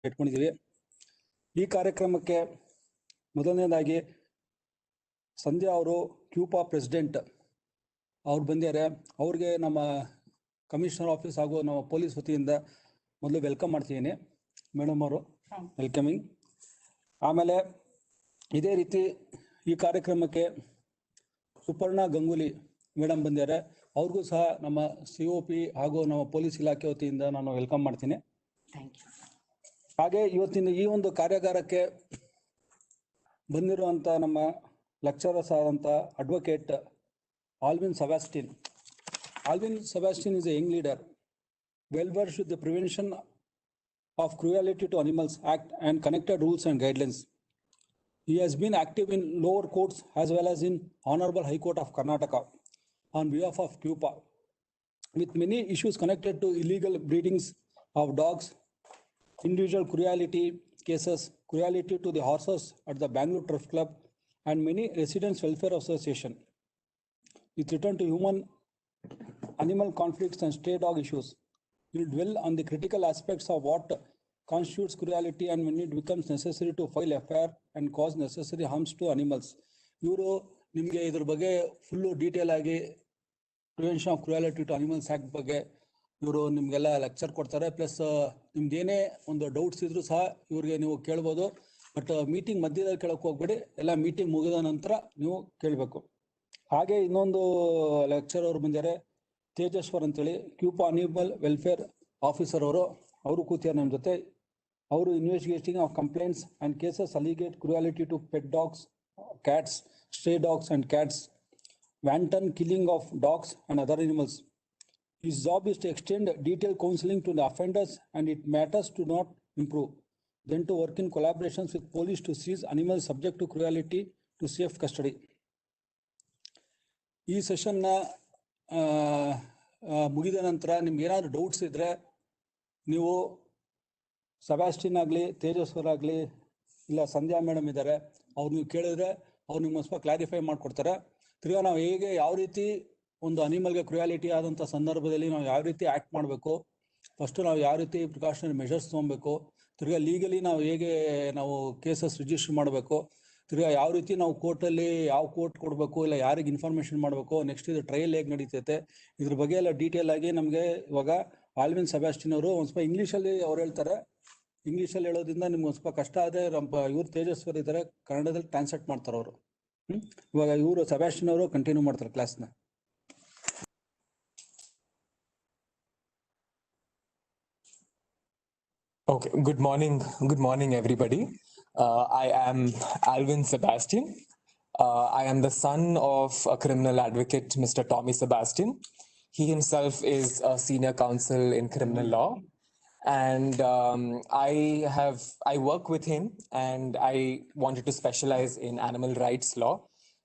ಇಟ್ಕೊಂಡಿದ್ದೀವಿ. ಈ ಕಾರ್ಯಕ್ರಮಕ್ಕೆ ಮೊದಲನೇದಾಗಿ ಸಂಧ್ಯಾ ಅವರು ಕ್ಯೂಪಾ ಪ್ರೆಸಿಡೆಂಟ್ ಅವ್ರು ಬಂದಿದ್ದಾರೆ. ಅವ್ರಿಗೆ ನಮ್ಮ ಕಮಿಷನರ್ ಆಫೀಸ್ ಹಾಗೂ ನಮ್ಮ ಪೊಲೀಸ್ ವತಿಯಿಂದ ಮೊದಲು ವೆಲ್ಕಮ್ ಮಾಡ್ತಿದ್ದೀನಿ. ಮೇಡಮ್ ಅವರು ವೆಲ್ಕಮಿಂಗ್. ಆಮೇಲೆ ಇದೇ ರೀತಿ ಈ ಕಾರ್ಯಕ್ರಮಕ್ಕೆ ಸುಪರ್ಣ ಗಂಗೂಲಿ ಮೇಡಮ್ ಬಂದಿದ್ದಾರೆ. ಅವ್ರಿಗೂ ಸಹ ನಮ್ಮ COP ಹಾಗೂ ನಮ್ಮ ಪೊಲೀಸ್ ಇಲಾಖೆ ವತಿಯಿಂದ ನಾನು ವೆಲ್ಕಮ್ ಮಾಡ್ತೀನಿ. ಹಾಗೆ ಇವತ್ತಿನ ಈ ಒಂದು ಕಾರ್ಯಾಗಾರಕ್ಕೆ ಬಂದಿರುವಂಥ ನಮ್ಮ ಲೆಕ್ಚರರ್ಸ್ ಆದಂಥ advocate Alvin Sebastian. Alvin Sebastian is a young leader, well versed with the Prevention of Cruelty to Animals Act and connected rules and guidelines. He has been active in lower courts as well as in Honorable High Court of Karnataka on behalf of CUPA, with many issues connected to illegal breedings of dogs, individual cruelty cases, cruelty to the horses at the Bangalore Turf Club, and many residents' welfare association. With return to human animal conflicts and stray dog issues, will dwell on the critical aspects of what constitutes cruelty and when it becomes necessary to file FIR and cause necessary harms to animals. ಇವರು ನಿಮಗೆ ಇದ್ರ ಬಗ್ಗೆ full detail ಆಗಿ prevention of cruelty to animals act ಬಗ್ಗೆ ಇವರು ನಿಮಗೆಲ್ಲ lecture ಕೊಡ್ತಾರೆ. Plus ನಿಮ್ದೇನೇ ಒಂದು ಡೌಟ್ಸ್ ಇದ್ರೂ ಸಹ ಇವ್ರಿಗೆ ನೀವು ಕೇಳ್ಬೋದು. ಬಟ್ ಮೀಟಿಂಗ್ ಮಧ್ಯದಲ್ಲಿ ಕೇಳೋಕೆ ಹೋಗ್ಬೇಡಿ, ಎಲ್ಲ ಮೀಟಿಂಗ್ ಮುಗಿದ ನಂತರ ನೀವು ಕೇಳಬೇಕು. ಹಾಗೆ ಇನ್ನೊಂದು ಲೆಕ್ಚರ್ ಅವರು ಬಂದಿದ್ದಾರೆ, ತೇಜಸ್ವರ್ ಅಂತೇಳಿ, ಕ್ಯೂಪಾ ಅನಿಮಲ್ ವೆಲ್ಫೇರ್ ಆಫೀಸರ್ ಅವರು ಕೂತಿದ್ದಾರೆ ನಮ್ಮ ಜೊತೆ. ಅವರು investigating of complaints and cases allegate cruelty to pet dogs, cats, stray dogs and cats, wanton killing of dogs and other animals. His job is to extend detailed counseling to the offenders and it matters to not improve. Then to work in collaborations with police to seize animals subject to cruelty to safe custody. ಈ ಸೆಷನ್ನ ಮುಗಿದ ನಂತರ ನಿಮ್ಗೆ ಏನಾದರೂ doubts ಇದ್ದರೆ ನೀವು Sebastian ಆಗಲಿ, ತೇಜಸ್ವರ್ ಆಗಲಿ, ಇಲ್ಲ ಸಂಧ್ಯಾ ಮೇಡಮ್ ಇದ್ದಾರೆ, ಅವ್ರು ನೀವು ಕೇಳಿದ್ರೆ ಅವ್ರು ನಿಮ್ಗೆ ಸ್ವಲ್ಪ ಕ್ಲಾರಿಫೈ ಮಾಡಿಕೊಡ್ತಾರೆ. ತಿರ್ಗಾ ನಾವು ಹೇಗೆ ಯಾವ ರೀತಿ ಒಂದು ಅನಿಮಲ್ಗೆ ಕ್ರುಯಾಲಿಟಿ ಆದಂಥ ಸಂದರ್ಭದಲ್ಲಿ ನಾವು ಯಾವ ರೀತಿ ಆ್ಯಕ್ಟ್ ಮಾಡಬೇಕು, ಫಸ್ಟು ನಾವು ಯಾವ ರೀತಿ ಪ್ರಿಕಾಷನರಿ ಮೆಷರ್ಸ್ ತೊಗೊಬೇಕು, ತಿರ್ಗಾ ಲೀಗಲಿ ನಾವು ಹೇಗೆ ನಾವು ಕೇಸಸ್ ರಿಜಿಸ್ಟರ್ ಮಾಡಬೇಕು, ತಿರ್ಗಾ ಯಾವ ರೀತಿ ನಾವು ಕೋರ್ಟಲ್ಲಿ ಯಾವ ಕೋರ್ಟ್ ಕೊಡಬೇಕು, ಇಲ್ಲ ಯಾರಿಗೆ ಇನ್ಫಾರ್ಮೇಷನ್ ಮಾಡಬೇಕು, ನೆಕ್ಸ್ಟ್ ಇದು ಟ್ರಯಲ್ ಹೇಗೆ ನಡೀತೈತೆ, ಇದ್ರ ಬಗ್ಗೆ ಎಲ್ಲ ಡೀಟೇಲ್ ಆಗಿ ನಮಗೆ ಇವಾಗ ಆಲ್ವಿನ್ ಸೆಬಾಸ್ಟಿನ್ ಅವರು ಒಂದು ಸ್ವಲ್ಪ ಇಂಗ್ಲೀಷಲ್ಲಿ ಅವ್ರು ಹೇಳ್ತಾರೆ. ಇಂಗ್ಲೀಷಲ್ಲಿ ಹೇಳೋದ್ರಿಂದ ನಿಮ್ಗೆ ಒಂದು ಸ್ವಲ್ಪ ಕಷ್ಟ ಆದರೆ ಇವ್ರು ತೇಜಸ್ವರ್ ಇದ್ದಾರೆ, ಕನ್ನಡದಲ್ಲಿ ಟ್ರಾನ್ಸ್ಲೇಟ್ ಮಾಡ್ತಾರೆ ಅವರು. ಇವಾಗ ಇವರು ಸೆಬಾಸ್ಟಿನ್ ಅವರು ಕಂಟಿನ್ಯೂ ಮಾಡ್ತಾರೆ ಕ್ಲಾಸ್ನ. Okay, good morning everybody. I am Alvin Sebastian. I am the son of a criminal advocate, Mr. Tommy Sebastian. He himself is a senior counsel in criminal law. And I work with him and I wanted to specialize in animal rights law,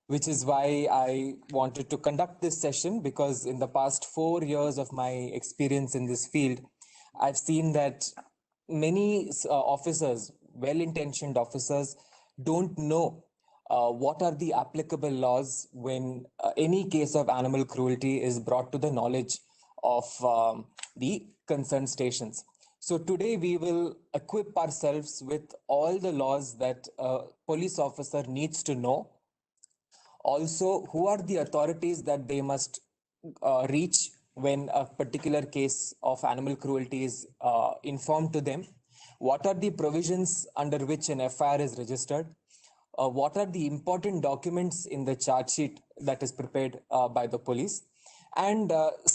which is why I wanted to conduct this session, because in the past 4 years of my experience in this field, I've seen that many officers, well-intentioned officers, don't know what are the applicable laws when any case of animal cruelty is brought to the knowledge of the concerned stations. So today we will equip ourselves with all the laws that a police officer needs to know. Also, who are the authorities that they must reach when a particular case of animal cruelty is informed to them. What are the provisions under which an FIR is registered? What are the important documents in the charge sheet that is prepared by the police? And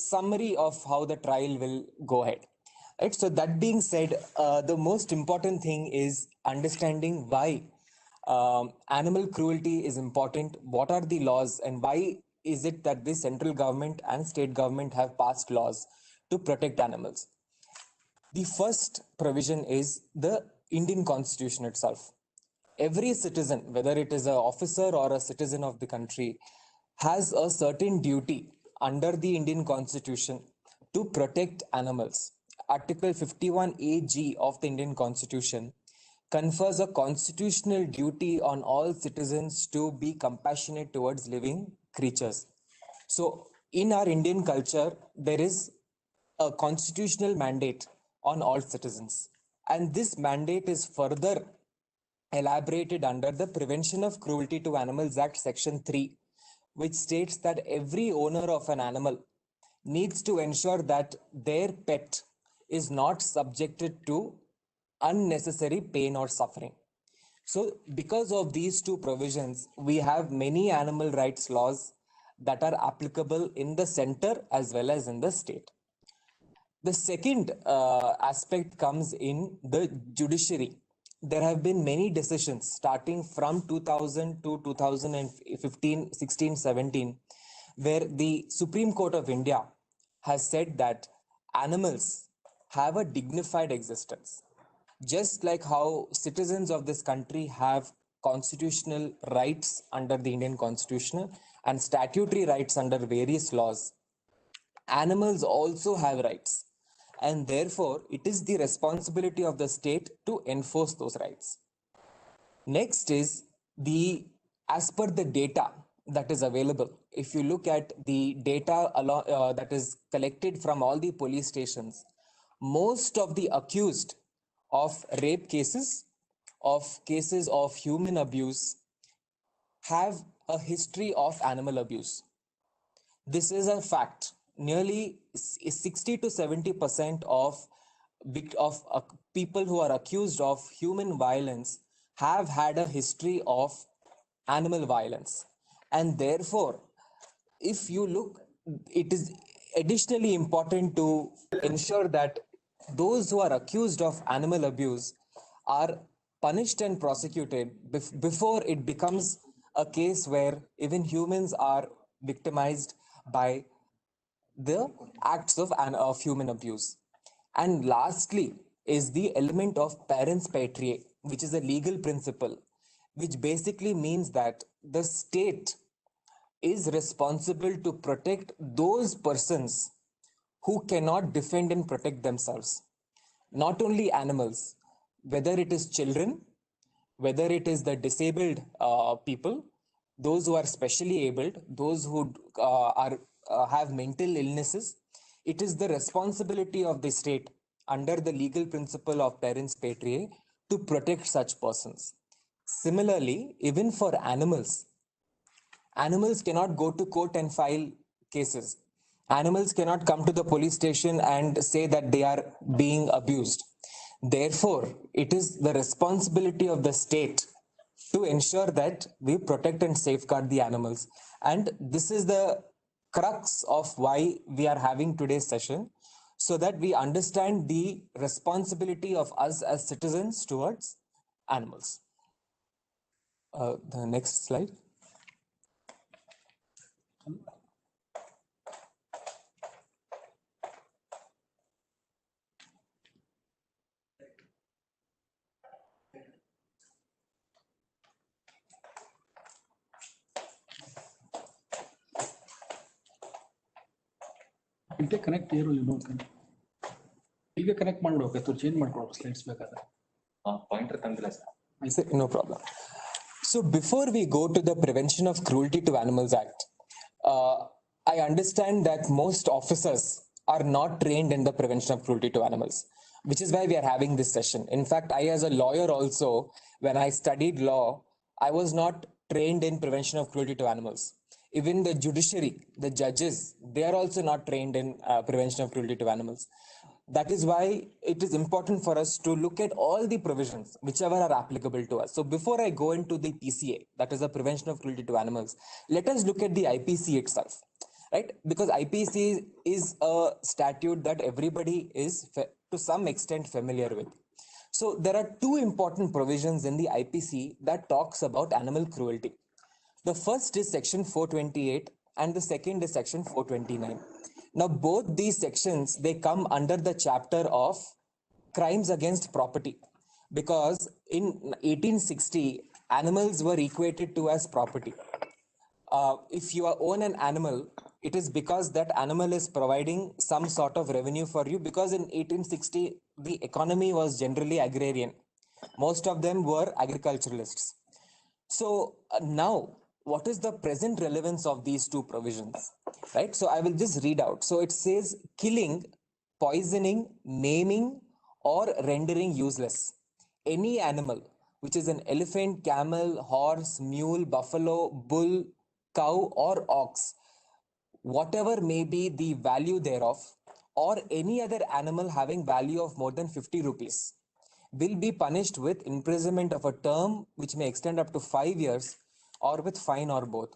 summary of how the trial will go ahead. Right. So that being said, the most important thing is understanding why animal cruelty is important. What are the laws and why is it that the central government and state government have passed laws to protect animals? The first provision is the Indian Constitution itself. Every citizen, whether it is an officer or a citizen of the country, has a certain duty under the Indian Constitution to protect animals. Article 51AG of the Indian Constitution confers a constitutional duty on all citizens to be compassionate towards living creatures. So in our Indian culture, there is a constitutional mandate on all citizens. And this mandate is further elaborated under the Prevention of Cruelty to Animals Act, Section 3, which states that every owner of an animal needs to ensure that their pet is not subjected to unnecessary pain or suffering. So, because of these two provisions, we have many animal rights laws that are applicable in the center as well as in the state. The second aspect comes in the judiciary. There have been many decisions starting from 2000 to 2015, 16, 17, where the Supreme Court of India has said that animals have a dignified existence. Just like how citizens of this country have constitutional rights under the Indian Constitution and statutory rights under various laws, animals also have rights. And therefore, it is the responsibility of the state to enforce those rights. Next is as per the data that is available. If you look at the data that is collected from all the police stations, most of the accused of rape cases, of cases of human abuse, have a history of animal abuse. This is a fact. Nearly 60 to 70% of people who are accused of human violence have had a history of animal violence. And therefore, if you look, it is additionally important to ensure that those who are accused of animal abuse are punished and prosecuted before it becomes a case where even humans are victimized by the acts of human abuse. And lastly is the element of parens patriae, which is a legal principle, which basically means that the state is responsible to protect those persons who cannot defend and protect themselves. Not only animals, whether it is children, whether it is the disabled people, those who are specially abled, those who have mental illnesses, it is the responsibility of the state under the legal principle of parens patriae to protect such persons. Similarly, even for animals, animals cannot go to court and file cases. Animals cannot come to the police station and say that they are being abused. Therefore, it is the responsibility of the state to ensure that we protect and safeguard the animals. And this is the crux of why we are having today's session, so that we understand the responsibility of us as citizens towards animals. The next slide. ಇಲ್ಲಿಗೆ connect ಇರಲಿ ನೋಡ್ತೀನಿ. ಇಲ್ಲಿಗೆ connect ಮಾಡ್ಬಿಡ್ಬೇಕು ಅಥವಾ change ಮಾಡ್ಕೊಡ್ಬೇಕು slides ಬೇಕಾದ್ರೆ. Pointer ತಂದಿಲ್ಲ sir. I said no problem. So before we go to the Prevention of Cruelty to Animals Act, I understand that most officers are not trained in the prevention of cruelty to animals, which is why we are having this session. In fact, I as a lawyer also, when I studied law, I was not trained in prevention of cruelty to animals. Even the judiciary, the judges, they are also not trained in prevention of cruelty to animals. That is why it is important for us to look at all the provisions, whichever are applicable to us. So before I go into the PCA, that is the Prevention of Cruelty to Animals, let us look at the IPC itself, right? Because IPC is a statute that everybody is to some extent familiar with. So there are two important provisions in the IPC that talks about animal cruelty. The first is section 428 and the second is section 429. Now, both these sections, they come under the chapter of crimes against property, because in 1860, animals were equated to as property. If you own an animal, it is because that animal is providing some sort of revenue for you, because in 1860, the economy was generally agrarian. Most of them were agriculturalists. So now, what is the present relevance of these two provisions, right? So I will just read out. So it says killing, poisoning, maiming, or rendering useless any animal, which is an elephant, camel, horse, mule, buffalo, bull, cow, or ox, whatever may be the value thereof, or any other animal having value of more than 50 rupees, will be punished with imprisonment of a term which may extend up to 5 years or with fine or both.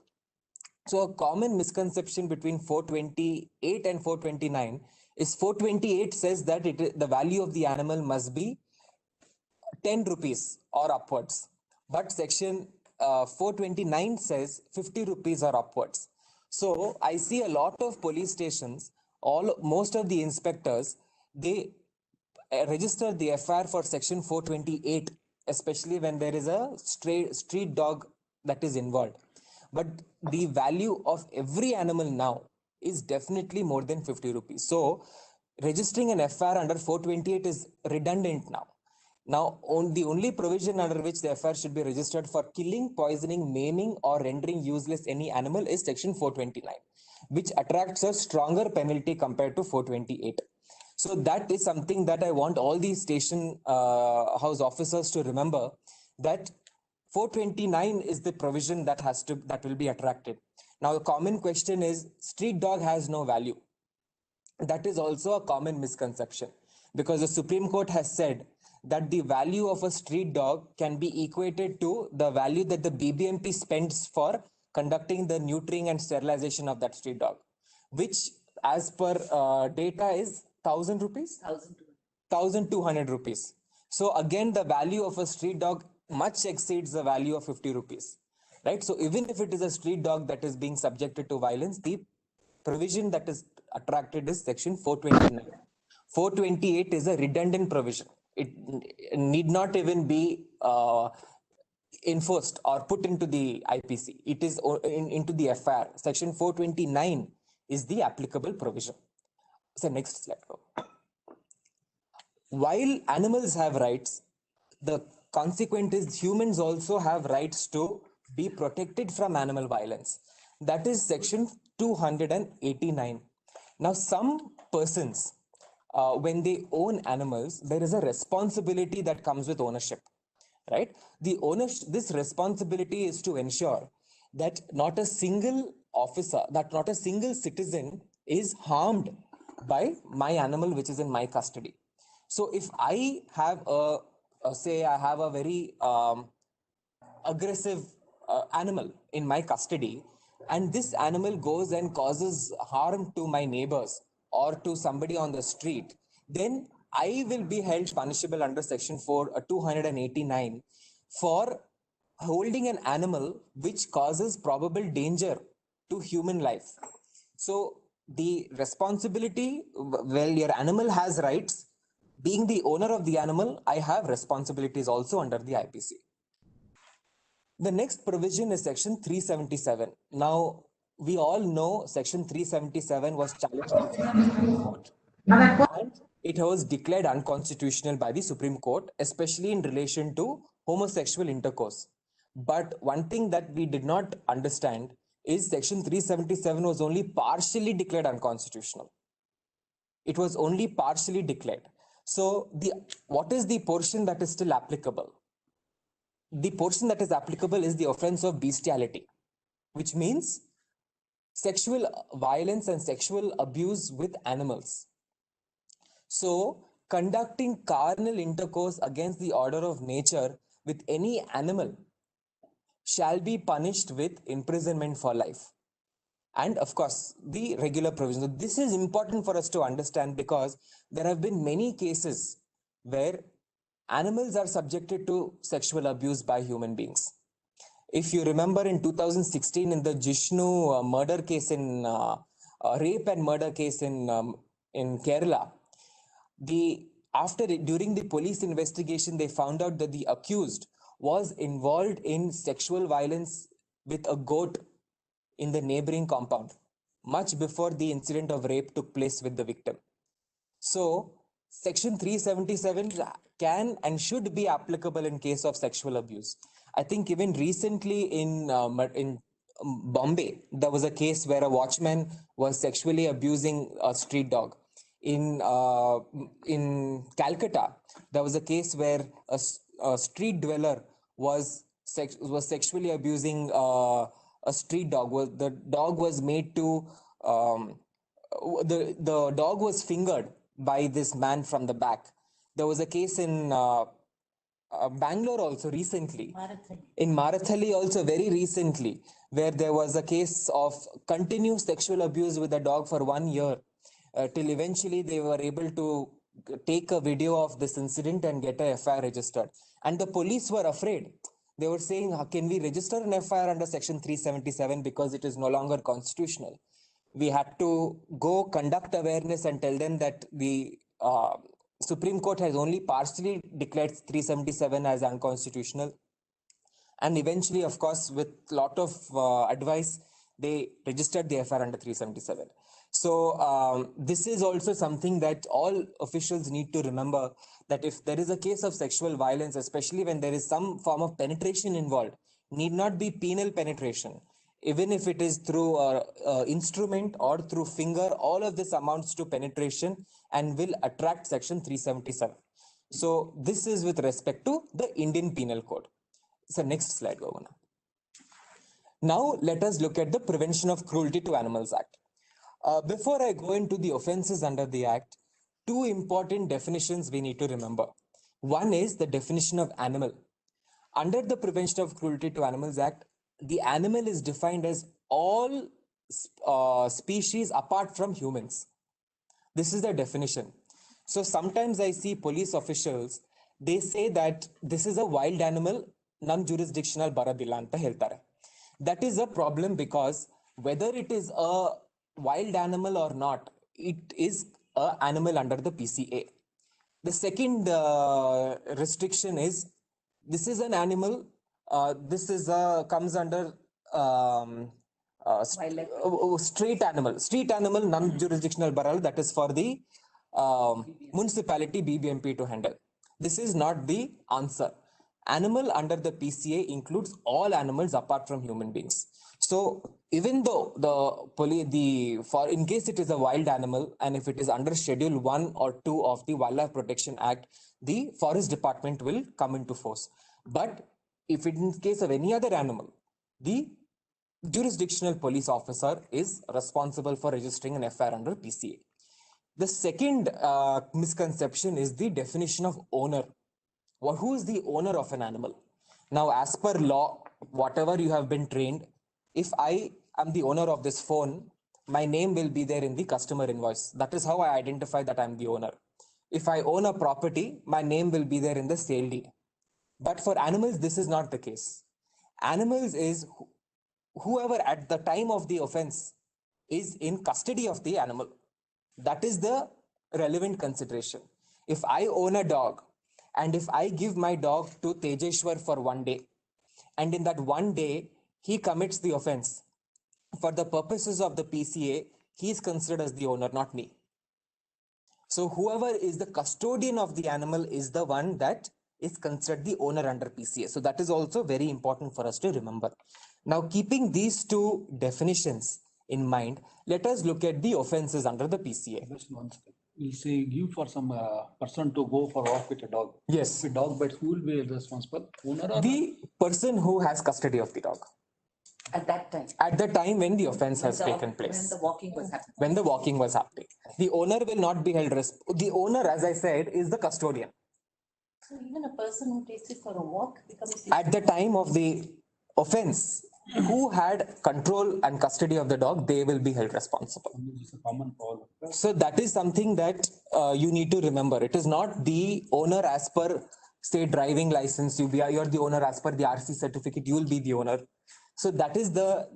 So a common misconception between 428 and 429 is 428 says that the value of the animal must be 10 rupees or upwards. But section 429 says 50 rupees or upwards. So I see a lot of police stations, most of the inspectors, they register the FIR for section 428, especially when there is a street dog that is involved. But the value of every animal now is definitely more than 50 rupees. So registering an FIR under 428 is redundant now. Now, the only provision under which the FIR should be registered for killing, poisoning, maiming, or rendering useless any animal is section 429, which attracts a stronger penalty compared to 428. So that is something that I want all these station house officers to remember, that 429 is the provision that will be attracted. Now, the common question is, street dog has no value. That is also a common misconception, because the Supreme Court has said that the value of a street dog can be equated to the value that the BBMP spends for conducting the neutering and sterilization of that street dog, which as per data is 1,000 rupees? 1,200 rupees. So again, the value of a street dog much exceeds the value of 50 rupees, right? So even if it is a street dog that is being subjected to violence, the provision that is attracted is section 429. 428 is a redundant provision. It need not even be enforced or put into the IPC. It is into the FIR. Section 429 is the applicable provision. So next slide. While animals have rights, the consequence is humans also have rights to be protected from animal violence. That is section 289. Now, some persons, when they own animals, there is a responsibility that comes with ownership, right? This responsibility is to ensure that not a single officer, that not a single citizen is harmed by my animal which is in my custody. So if I have say I have a very aggressive animal in my custody, and this animal goes and causes harm to my neighbors or to somebody on the street, then I will be held punishable under section 289 for holding an animal which causes probable danger to human life. So the responsibility, well, your animal has rights. Being the owner of the animal, I have responsibilities also under the IPC. The next provision is section 377. Now, we all know section 377 was challenged by the Supreme Court, and it was declared unconstitutional by the Supreme Court, especially in relation to homosexual intercourse. But one thing that we did not understand is section 377 was only partially declared unconstitutional. It was only partially declared. So what is the portion that is still applicable? The portion that is applicable is the offense of bestiality, which means sexual violence and sexual abuse with animals. So conducting carnal intercourse against the order of nature with any animal shall be punished with imprisonment for life. And of course, the regular provision. This is important for us to understand, because there have been many cases where animals are subjected to sexual abuse by human beings. If you remember, in 2016, in the Jishnu murder case, rape and murder case in Kerala, during the police investigation, they found out that the accused was involved in sexual violence with a goat in the neighboring compound, much before the incident of rape took place with the victim. So, section 377 can and should be applicable in case of sexual abuse. I think even recently in Bombay, there was a case where a watchman was sexually abusing a street dog. In Calcutta, There was a case where a street dweller was sexually abusing a street dog. The dog was made to the dog was fingered by this man from the back. There was a case in Bangalore also recently, in Marathali also very recently, where there was a case of continuous sexual abuse with a dog for 1 year, till eventually they were able to take a video of this incident and get a FIR registered. And the police were afraid. They were saying, can we register an FIR under section 377 because it is no longer constitutional? We had to go conduct awareness and tell them that the Supreme Court has only partially declared 377 as unconstitutional. And eventually, of course, with lot of advice, they registered the FIR under 377. So this is also something that all officials need to remember, that if there is a case of sexual violence, especially when there is some form of penetration involved, need not be penal penetration. Even if it is through instrument or through finger, all of this amounts to penetration and will attract section 377. So this is with respect to the Indian Penal Code. So next slide, Govana. Now let us look at the Prevention of Cruelty to Animals Act. Before I go into the offenses under the Act, two important definitions we need to remember. One is the definition of animal. Under the Prevention of Cruelty to Animals Act, the animal is defined as all species apart from humans. This is the definition. So sometimes I see police officials, they say that this is a wild animal, non-jurisdictional baradilla anta heltare. That is a problem because whether it is a wild animal or not, it is an animal under the PCA. The second restriction is, this is an animal, this is comes under street animal, non-jurisdictional baral, that is for the municipality BBMP to handle. This is not the answer. Animal under the PCA includes all animals apart from human beings. So even though in case it is a wild animal and if it is under Schedule 1 or 2 of the Wildlife Protection Act, the Forest Department will come into force. But if in case of any other animal, the jurisdictional police officer is responsible for registering an FIR under PCA. The second misconception is the definition of owner. Well, who is the owner of an animal? Now, as per law, whatever you have been trained, if I am the owner of this phone, my name will be there in the customer invoice. That is how I identify that I'm the owner. If I own a property, my name will be there in the sale deed. But for animals, this is not the case. Animals is whoever at the time of the offense is in custody of the animal. That is the relevant consideration. If I own a dog and if I give my dog to Tejeshwar for 1 day, and in that 1 day, he commits the offense, for the purposes of the PCA, he is considered as the owner, not me. So whoever is the custodian of the animal is the one that is considered the owner under PCA. So that is also very important for us to remember. Now, keeping these two definitions in mind, let us look at the offenses under the PCA. Just one step. We'll say give for some person to go for walk with a dog. Yes. If a dog bites, who will be responsible? Owner or The person who has custody of the dog. At that time. At the time when the offense has taken place. When the walking was happening. When the walking was happening. The owner will not be held responsible. The owner, as I said, is the custodian. So even a person who takes it for a walk becomes... At the time of the offense, who had control and custody of the dog, they will be held responsible. it's a common problem. So that is something that you need to remember. It is not the owner as per, say, driving license. You're the owner as per the RC certificate. You will be the owner. So that is the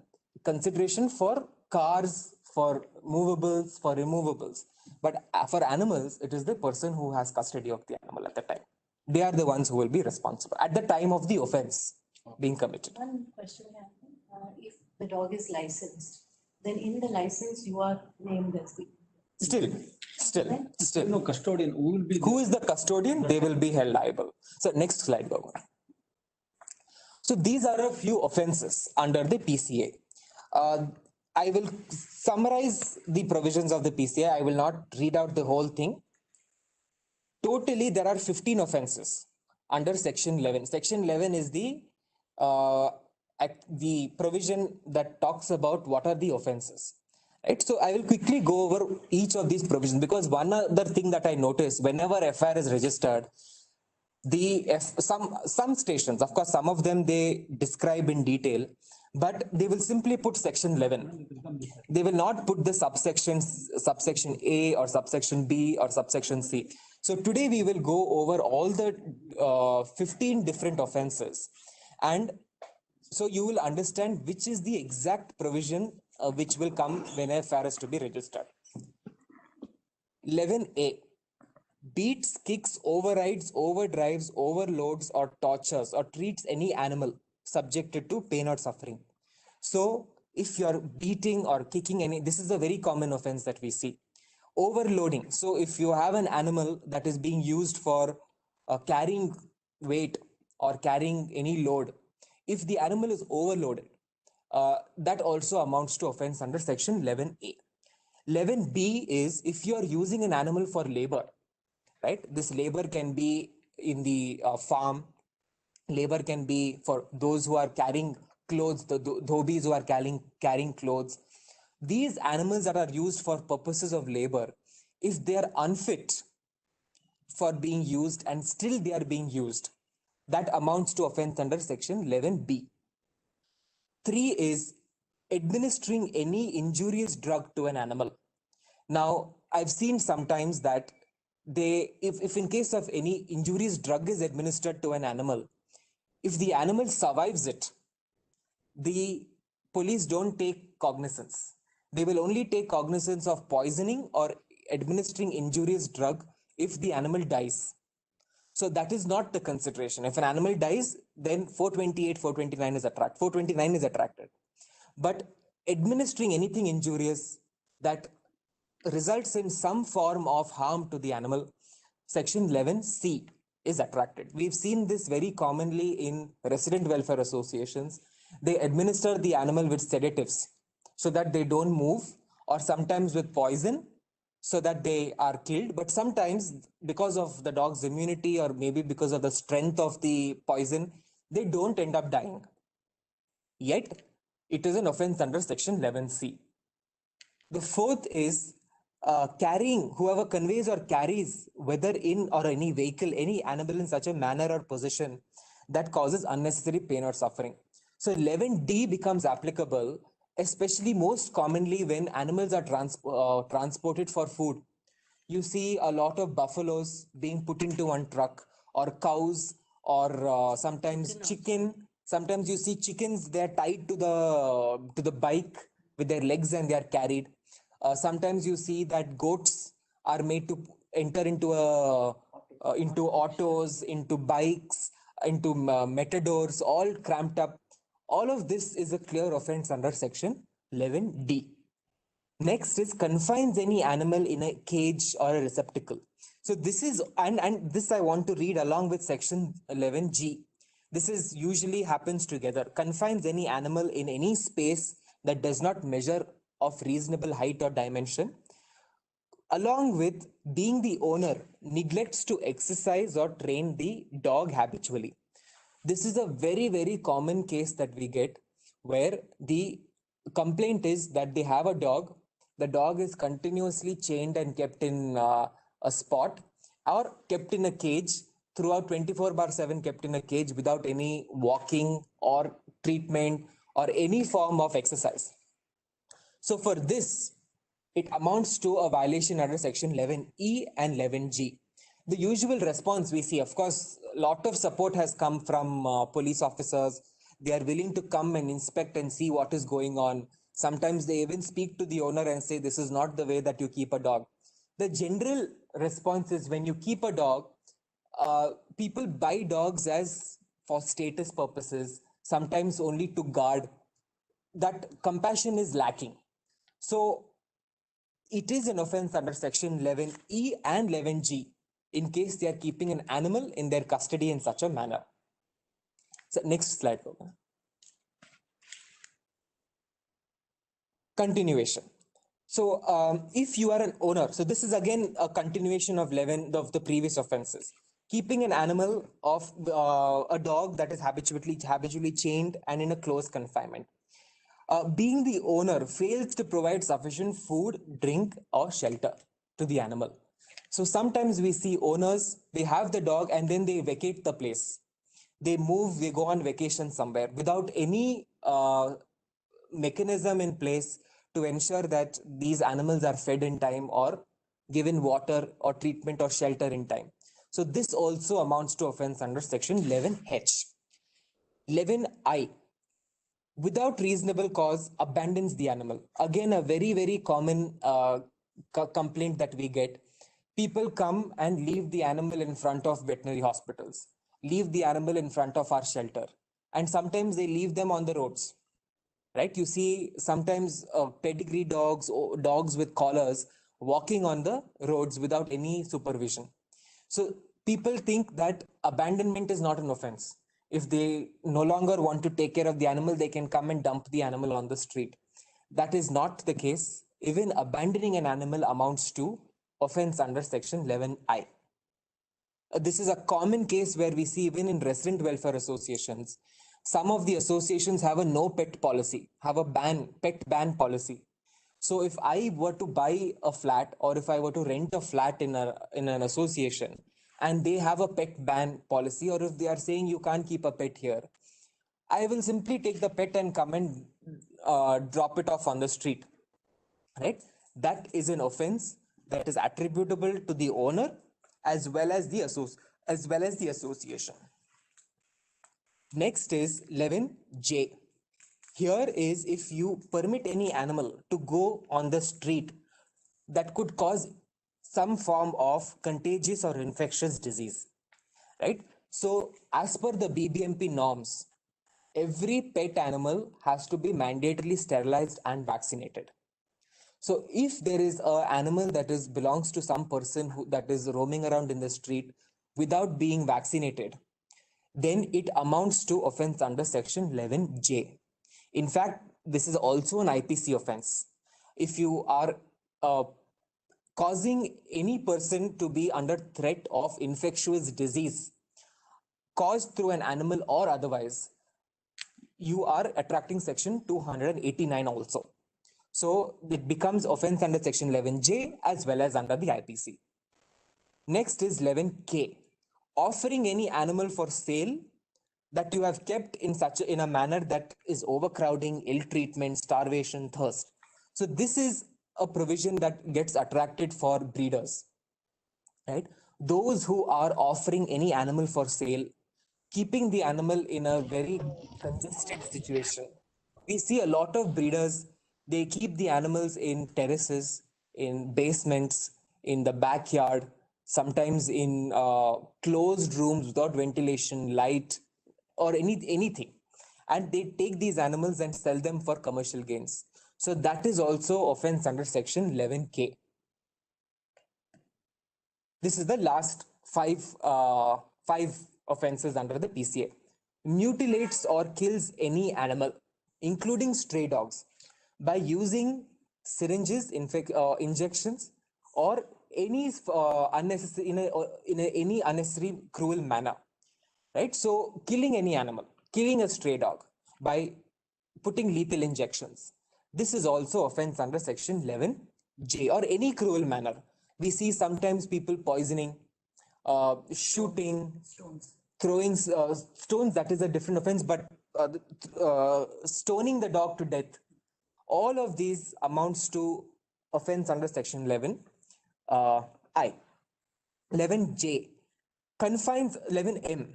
consideration for cars, for movables, for removables. But for animals, it is the person who has custody of the animal at the time. They are the ones who will be responsible at the time of the offense being committed. One question here. If the dog is licensed, then in the license you are named as the... Still. No custodian. Who is the custodian? They will be held liable. So next slide, go on. So these are a few offenses under the PCA. I will summarize the provisions of the PCA. I will not read out the whole thing. totally there are 15 offenses under section 11. Section 11 is uh, the provision that talks about what are the offenses. Right. So I will quickly go over each of these provisions, because one other thing that I noticed whenever FIR is registered, some stations, of course, some of them they describe in detail, but they will simply put section 11. They will not put the subsections, subsection A or subsection B or subsection C. So today we will go over all the 15 different offenses, and so you will understand which is the exact provision which will come when a FIR is to be registered. 11A. Beats, kicks, overrides, overdrives, overloads, or tortures, or treats any animal subjected to pain or suffering. So, if you're beating or kicking any, this is a very common offense that we see. Overloading. So, if you have an animal that is being used for carrying weight or carrying any load, if the animal is overloaded, that also amounts to offense under section 11A. 11B is if you are using an animal for labor, right? This labor can be in the farm, labor can be for those who are carrying clothes, the dhobis who are carrying clothes. These animals that are used for purposes of labor, if they are unfit for being used and still they are being used, that amounts to offense under section 11B. 3 is administering any injurious drug to an animal. Now, I've seen sometimes that if in case of any injurious drug is administered to an animal, if the animal survives it, the police don't take cognizance. They will only take cognizance of poisoning or administering injurious drug if the animal dies. So that is not the consideration. If an animal dies, then 428, 429 is attracted. 429 is attracted. But administering anything injurious that results in some form of harm to the animal, section 11C is attracted. We've seen this very commonly in resident welfare associations. They administer the animal with sedatives so that they don't move, or sometimes with poison so that they are killed. But sometimes because of the dog's immunity or maybe because of the strength of the poison, they don't end up dying. Yet it is an offense under section 11C. The fourth is carrying, whoever conveys or carries, whether in or any vehicle, any animal in such a manner or position that causes unnecessary pain or suffering. So 11D becomes applicable, especially most commonly when animals are transported for food. You see a lot of buffaloes being put into one truck, or cows, or sometimes chicken. Sometimes you see chickens, they're tied to the bike with their legs and they are carried. Sometimes you see that goats are made to enter into autos, into bikes, into matadors, all cramped up. All of this is a clear offense under section 11D. Next is confines any animal in a cage or a receptacle. So this is, and this I want to read along with section 11G. This is usually happens together. Confines any animal in any space that does not measure of reasonable height or dimension, along with being the owner neglects to exercise or train the dog habitually. This is a very, very common case that we get, where the complaint is that they have a dog. The dog is continuously chained and kept in a spot, or kept in a cage throughout 24/7, kept in a cage without any walking or treatment or any form of exercise. So for this, it amounts to a violation under section 11E and 11G. The usual response we see, of course, a lot of support has come from police officers. They are willing to come and inspect and see what is going on. Sometimes they even speak to the owner and say, this is not the way that you keep a dog. The general response is, when you keep a dog, people buy dogs as for status purposes, sometimes only to guard. That compassion is lacking. So it is an offense under section 11E and 11G in case they are keeping an animal in their custody in such a manner. So next slide. Continuation. So if you are an owner, so this is again a continuation of 11 of the previous offenses. Keeping an animal of a dog that is habitually chained and in a close confinement. Being the owner fails to provide sufficient food, drink, or shelter to the animal. So sometimes we see owners, they have the dog and then they vacate the place. They move, they go on vacation somewhere without any mechanism in place to ensure that these animals are fed in time or given water or treatment or shelter in time. So this also amounts to offense under section 11H. 11I, without reasonable cause, abandons the animal. Again, a very common complaint that we get. People come and leave the animal in front of veterinary hospitals, leave the animal in front of our shelter, and sometimes they leave them on the roads. Right? You see sometimes pedigree dogs or dogs with collars walking on the roads without any supervision. So people think that abandonment is not an offense. If they no longer want to take care of the animal, they can come and dump the animal on the street. That is not the case. Even abandoning an animal amounts to offense under section 11I. This is a common case where we see even in resident welfare associations. Some of the associations have a no pet policy, have a pet ban policy. So if I were to buy a flat or if I were to rent a flat in an association and they have a pet ban policy, or if they are saying you can't keep a pet here, I will simply take the pet and come and drop it off on the street. Right? That is an offense that is attributable to the owner as well as the association. Next is 11J. Here is if you permit any animal to go on the street that could cause some form of contagious or infectious disease. Right? So as per the BBMP norms, every pet animal has to be mandatorily sterilized and vaccinated. So if there is an animal that belongs to some person that is roaming around in the street without being vaccinated, then it amounts to offense under section 11J. In fact, this is also an IPC offense. If you are causing any person to be under threat of infectious disease caused through an animal or otherwise, you are attracting section 289 also. So it becomes offense under section 11J as well as under the IPC. Next is 11K. Offering any animal for sale that you have kept in a manner that is overcrowding, ill treatment, starvation, thirst. So this is a provision that gets attracted for breeders. Right? Those who are offering any animal for sale, keeping the animal in a very congested situation. We see a lot of breeders, they keep the animals in terraces, in basements, in the backyard, sometimes in closed rooms without ventilation, light, or anything. And they take these animals and sell them for commercial gains. So that is also offense under section 11K. This is the last five offenses under the PCA. Mutilates or kills any animal, including stray dogs, by using syringes, injections, or any unnecessary any unnecessary cruel manner. Right? So killing any animal, killing a stray dog by putting lethal injections. This is also offense under section 11J, or any cruel manner. We see sometimes people poisoning, shooting, throwing stones. That is a different offense, but stoning the dog to death. All of these amounts to offense under section 11I. 11J confines 11M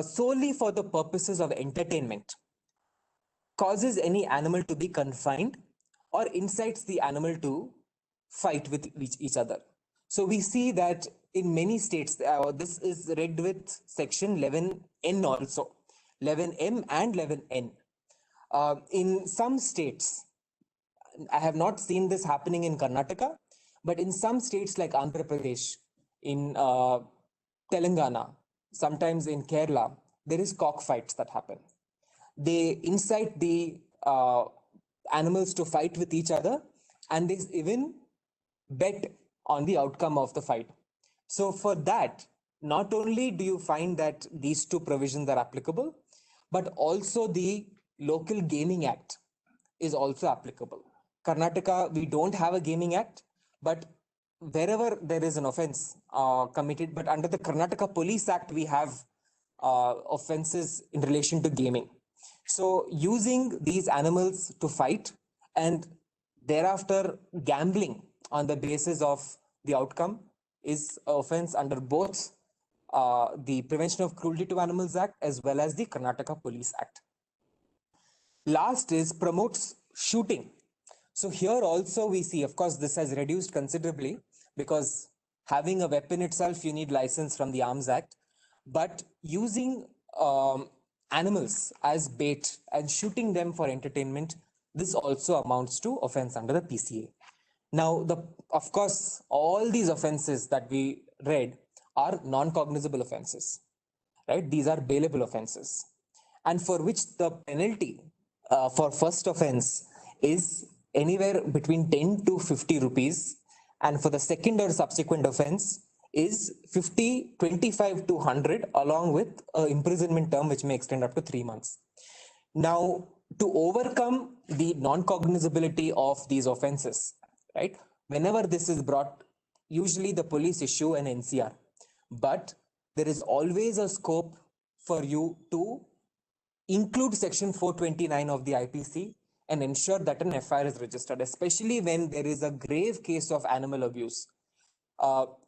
solely for the purposes of entertainment, causes any animal to be confined, or incites the animal to fight with each other. So we see that in many states, this is read with section 11N also, 11M and 11N. In some states, I have not seen this happening in Karnataka, but in some states like Andhra Pradesh, in Telangana, sometimes in Kerala, there is cockfights that happen. They incite the animals to fight with each other, and they even bet on the outcome of the fight. So for that, not only do you find that these two provisions are applicable, but also the Local Gaming Act is also applicable. Karnataka, we don't have a gaming act, but wherever there is an offense committed, but under the Karnataka Police Act, we have offenses in relation to gaming. So using these animals to fight and thereafter gambling on the basis of the outcome is offense under both the Prevention of Cruelty to Animals Act as well as the Karnataka Police Act. Last is promotes shooting. So here also we see, of course, this has reduced considerably because having a weapon itself, you need license from the Arms Act. But using animals as bait and shooting them for entertainment, this also amounts to offense under the PCA. Now, of course, all these offenses that we read are non-cognizable offenses, right? These are bailable offenses, and for which the penalty for first offense is anywhere between 10 to 50 rupees, and for the second or subsequent offense is 50, 25 to 100, along with an imprisonment term which may extend up to 3 months. Now, to overcome the non-cognizability of these offenses, right? Whenever this is brought, usually the police issue an NCR, but there is always a scope for you to include section 429 of the IPC and ensure that an FIR is registered, especially when there is a grave case of animal abuse.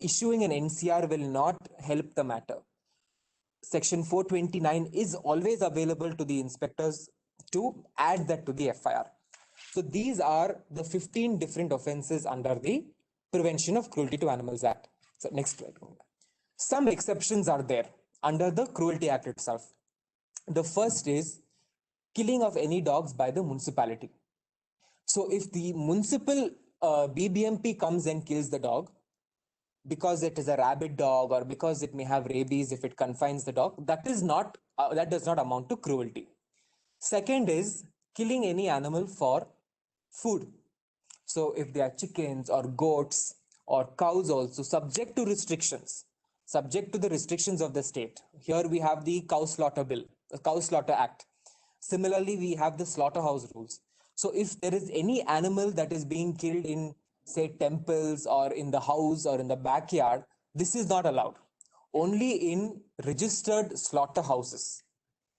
Issuing an NCR will not help the matter. Section 429 is always available to the inspectors to add that to the FIR. So these are the 15 different offenses under the Prevention of Cruelty to Animals Act. So next slide. Some exceptions are there under the Cruelty Act itself. The first is killing of any dogs by the municipality. So if the municipal BBMP comes and kills the dog, because it is a rabid dog or because it may have rabies if it confines the dog, that does not amount to cruelty. Second is killing any animal for food. So if they are chickens or goats or cows, also subject to restrictions, subject to the restrictions of the state. Here we have the Cow Slaughter Bill, the Cow Slaughter Act. Similarly, we have the slaughterhouse rules. So if there is any animal that is being killed in, say, temples or in the house or in the backyard, this is not allowed. Only in registered slaughterhouses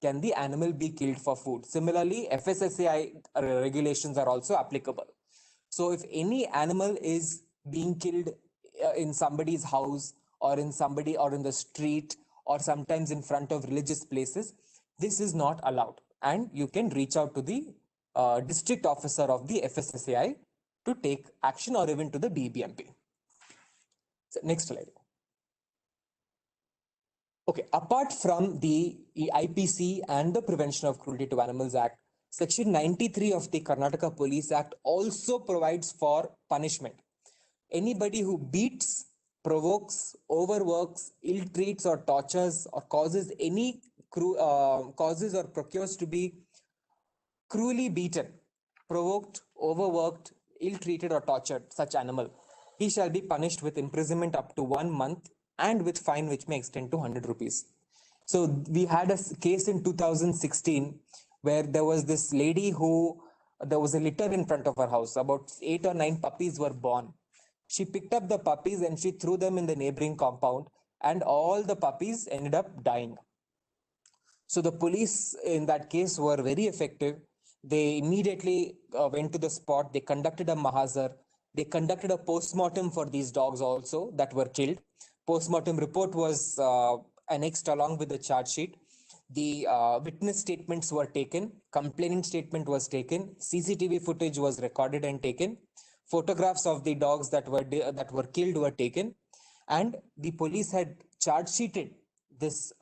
can the animal be killed for food. Similarly, FSSAI regulations are also applicable. So if any animal is being killed in somebody's house or in the street or sometimes in front of religious places, this is not allowed. And you can reach out to the district officer of the FSSAI to take action, or even to the BBMP. So next slide. Okay, apart from the IPC and the Prevention of Cruelty to Animals Act, Section 93 of the Karnataka Police Act also provides for punishment. Anybody who beats, provokes, overworks, ill-treats or tortures or causes any causes or procures to be cruelly beaten, provoked, overworked, ill-treated or tortured such animal, he shall be punished with imprisonment up to 1 month and with fine which may extend to 100 rupees. So we had a case in 2016 where there was this lady there was a litter in front of her house. About 8 or 9 puppies were born. She picked up the puppies and she threw them in the neighboring compound, and all the puppies ended up dying. So the police in that case were very effective. They immediately went to the spot. They conducted a mahazar. They conducted a post-mortem for these dogs also that were killed. Post-mortem report was annexed along with the charge sheet. The witness statements were taken. Complainant statement was taken. CCTV footage was recorded and taken. Photographs of the dogs that were killed were taken. And the police had charge sheeted this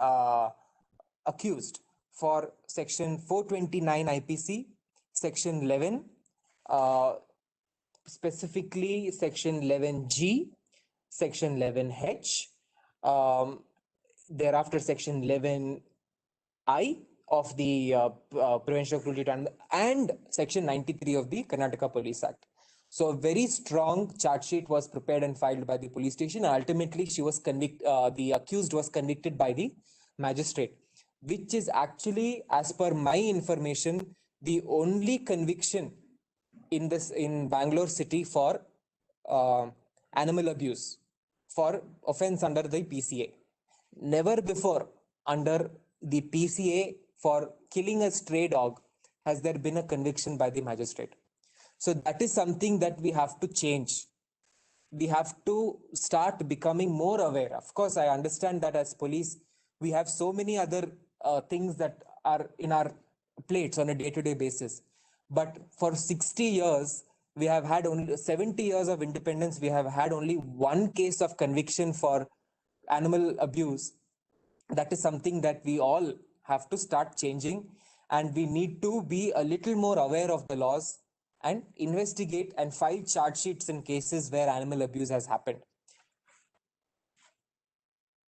accused for section 429 IPC, section 11, specifically section 11G, section 11H, thereafter section 11I of the Prevention of Cruelty to Animals, and section 93 of the Karnataka Police Act. So a very strong charge sheet was prepared and filed by the police station. Ultimately, the accused was convicted by the magistrate, which is actually, as per my information, the only conviction in Bangalore city for animal abuse for offense under the PCA. Never before under the PCA for killing a stray dog has there been a conviction by the magistrate. So that is something that we have to change. We have to start becoming more aware. Of course, I understand that as police, we have so many other things that are in our plates on a day-to-day basis. But for 60 years, we have had only 70 years of independence. We have had only one case of conviction for animal abuse. That is something that we all have to start changing, and we need to be a little more aware of the laws and investigate and file charge sheets in cases where animal abuse has happened.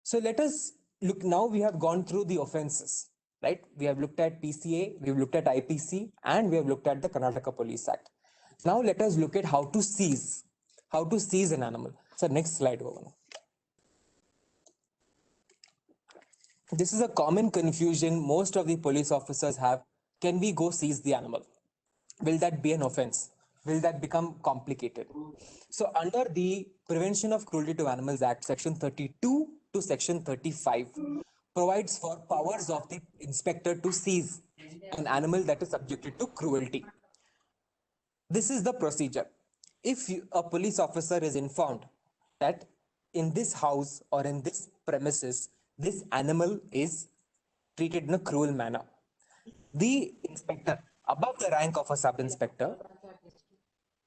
So let us look, now we have gone through the offenses, right? We have looked at PCA, we've looked at IPC, and we have looked at the Karnataka Police Act. Now let us look at how to seize an animal. So next slide, Bhavana. This is a common confusion most of the police officers have. Can we go seize the animal? Will that be an offense? Will that become complicated? So under the Prevention of Cruelty to Animals Act, section 32 to section 35 provides for powers of the inspector to seize an animal that is subjected to cruelty. This is the procedure. If a police officer is informed that in this house or in this premises, this animal is treated in a cruel manner, the inspector, above the rank of a sub-inspector,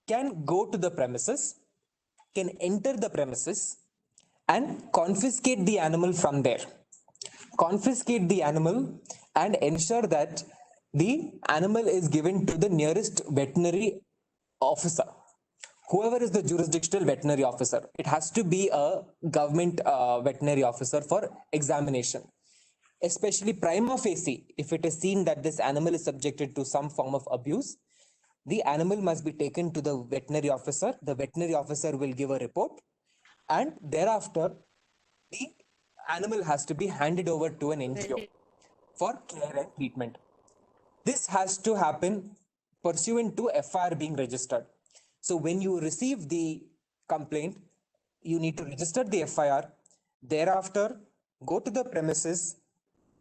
can go to the premises, can enter the premises, and confiscate the animal from there. Confiscate the animal and ensure that the animal is given to the nearest veterinary officer, whoever is the jurisdictional veterinary officer. It has to be a government veterinary officer for examination. Especially prima facie, if it is seen that this animal is subjected to some form of abuse, the animal must be taken to the veterinary officer. The veterinary officer will give a report, and thereafter, the animal has to be handed over to an NGO for care and treatment. This has to happen pursuant to FIR being registered. So when you receive the complaint, you need to register the FIR. Thereafter, go to the premises,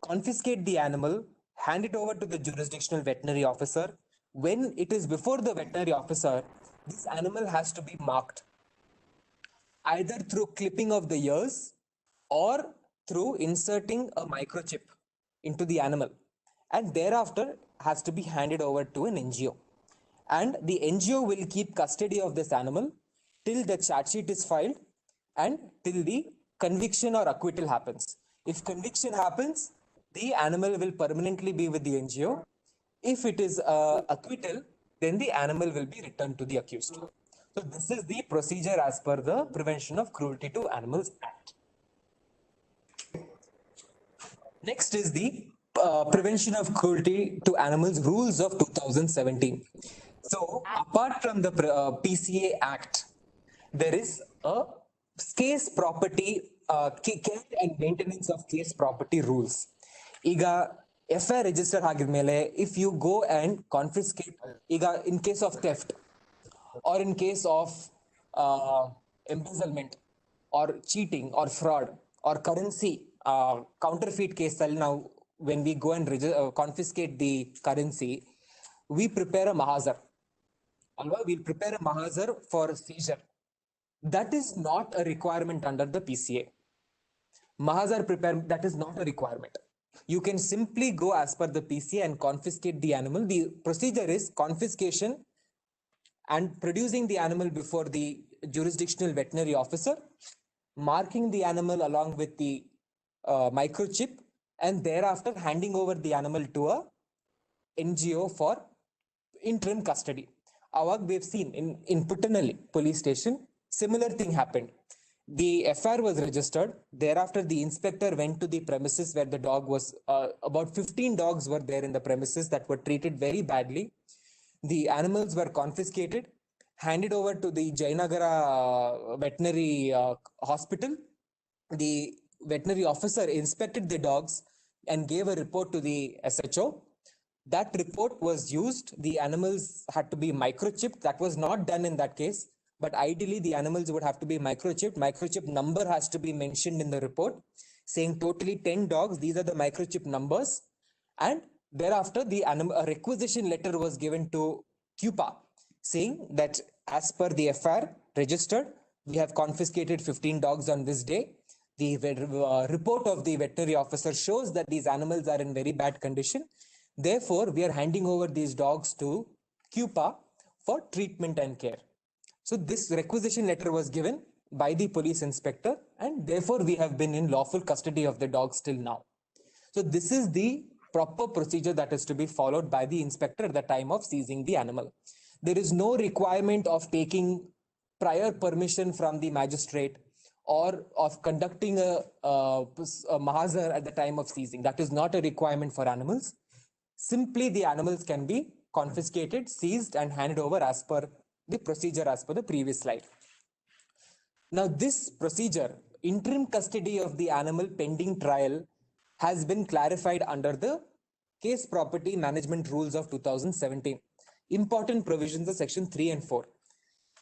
confiscate the animal, hand it over to the jurisdictional veterinary officer. When it is before the veterinary officer, this animal has to be marked either through clipping of the ears or through inserting a microchip into the animal, and thereafter has to be handed over to an NGO. And the NGO will keep custody of this animal till the charge sheet is filed and till the conviction or acquittal happens. If conviction happens, the animal will permanently be with the NGO. If it is acquittal, then the animal will be returned to the accused. So this is the procedure as per the Prevention of Cruelty to Animals Act. Next is the Prevention of Cruelty to Animals Rules of 2017. So apart from the PCA Act, there is a case property, care and maintenance of case property rules. ಈಗ FIR register ಆಗಿದ್ಮೇಲೆ, if you go and confiscate, ಈಗ in case of theft or in case of embezzlement or cheating or fraud or currency counterfeit case, now when we go and confiscate the currency, we prepare a mahazar. We'll prepare a mahazar for seizure. That is not a requirement under the PCA. Mahazar prepare, that is not a requirement. You can simply go as per the PCA and confiscate the animal. The procedure is confiscation and producing the animal before the jurisdictional veterinary officer, marking the animal along with the microchip, and thereafter handing over the animal to a NGO for interim custody. We've seen in Puttanalli police station, similar thing happened. The FIR was registered. Thereafter, the inspector went to the premises where the dog was, about 15 dogs were there in the premises that were treated very badly. The animals were confiscated handed over to the Jayanagara veterinary hospital. The veterinary officer inspected the dogs and gave a report to the SHO. That report was used. The animals had to be microchipped. That was not done in that case. But ideally, the animals would have to be microchipped. Microchip number has to be mentioned in the report, saying totally 10 dogs. These are the microchip numbers. And thereafter, a requisition letter was given to CUPA, saying that as per the FR registered, we have confiscated 15 dogs on this day. The report of the veterinary officer shows that these animals are in very bad condition. Therefore, we are handing over these dogs to CUPA for treatment and care. So this requisition letter was given by the police inspector, and therefore we have been in lawful custody of the dogs till now. So this is the proper procedure that is to be followed by the inspector at the time of seizing the animal. There is no requirement of taking prior permission from the magistrate or of conducting a mahazar at the time of seizing. That is not a requirement for animals. Simply the animals can be confiscated, seized, and handed over as per the procedure as per the previous slide. Now this procedure, interim custody of the animal pending trial, has been clarified under the Case Property Management Rules of 2017. Important provisions of Section 3 and 4.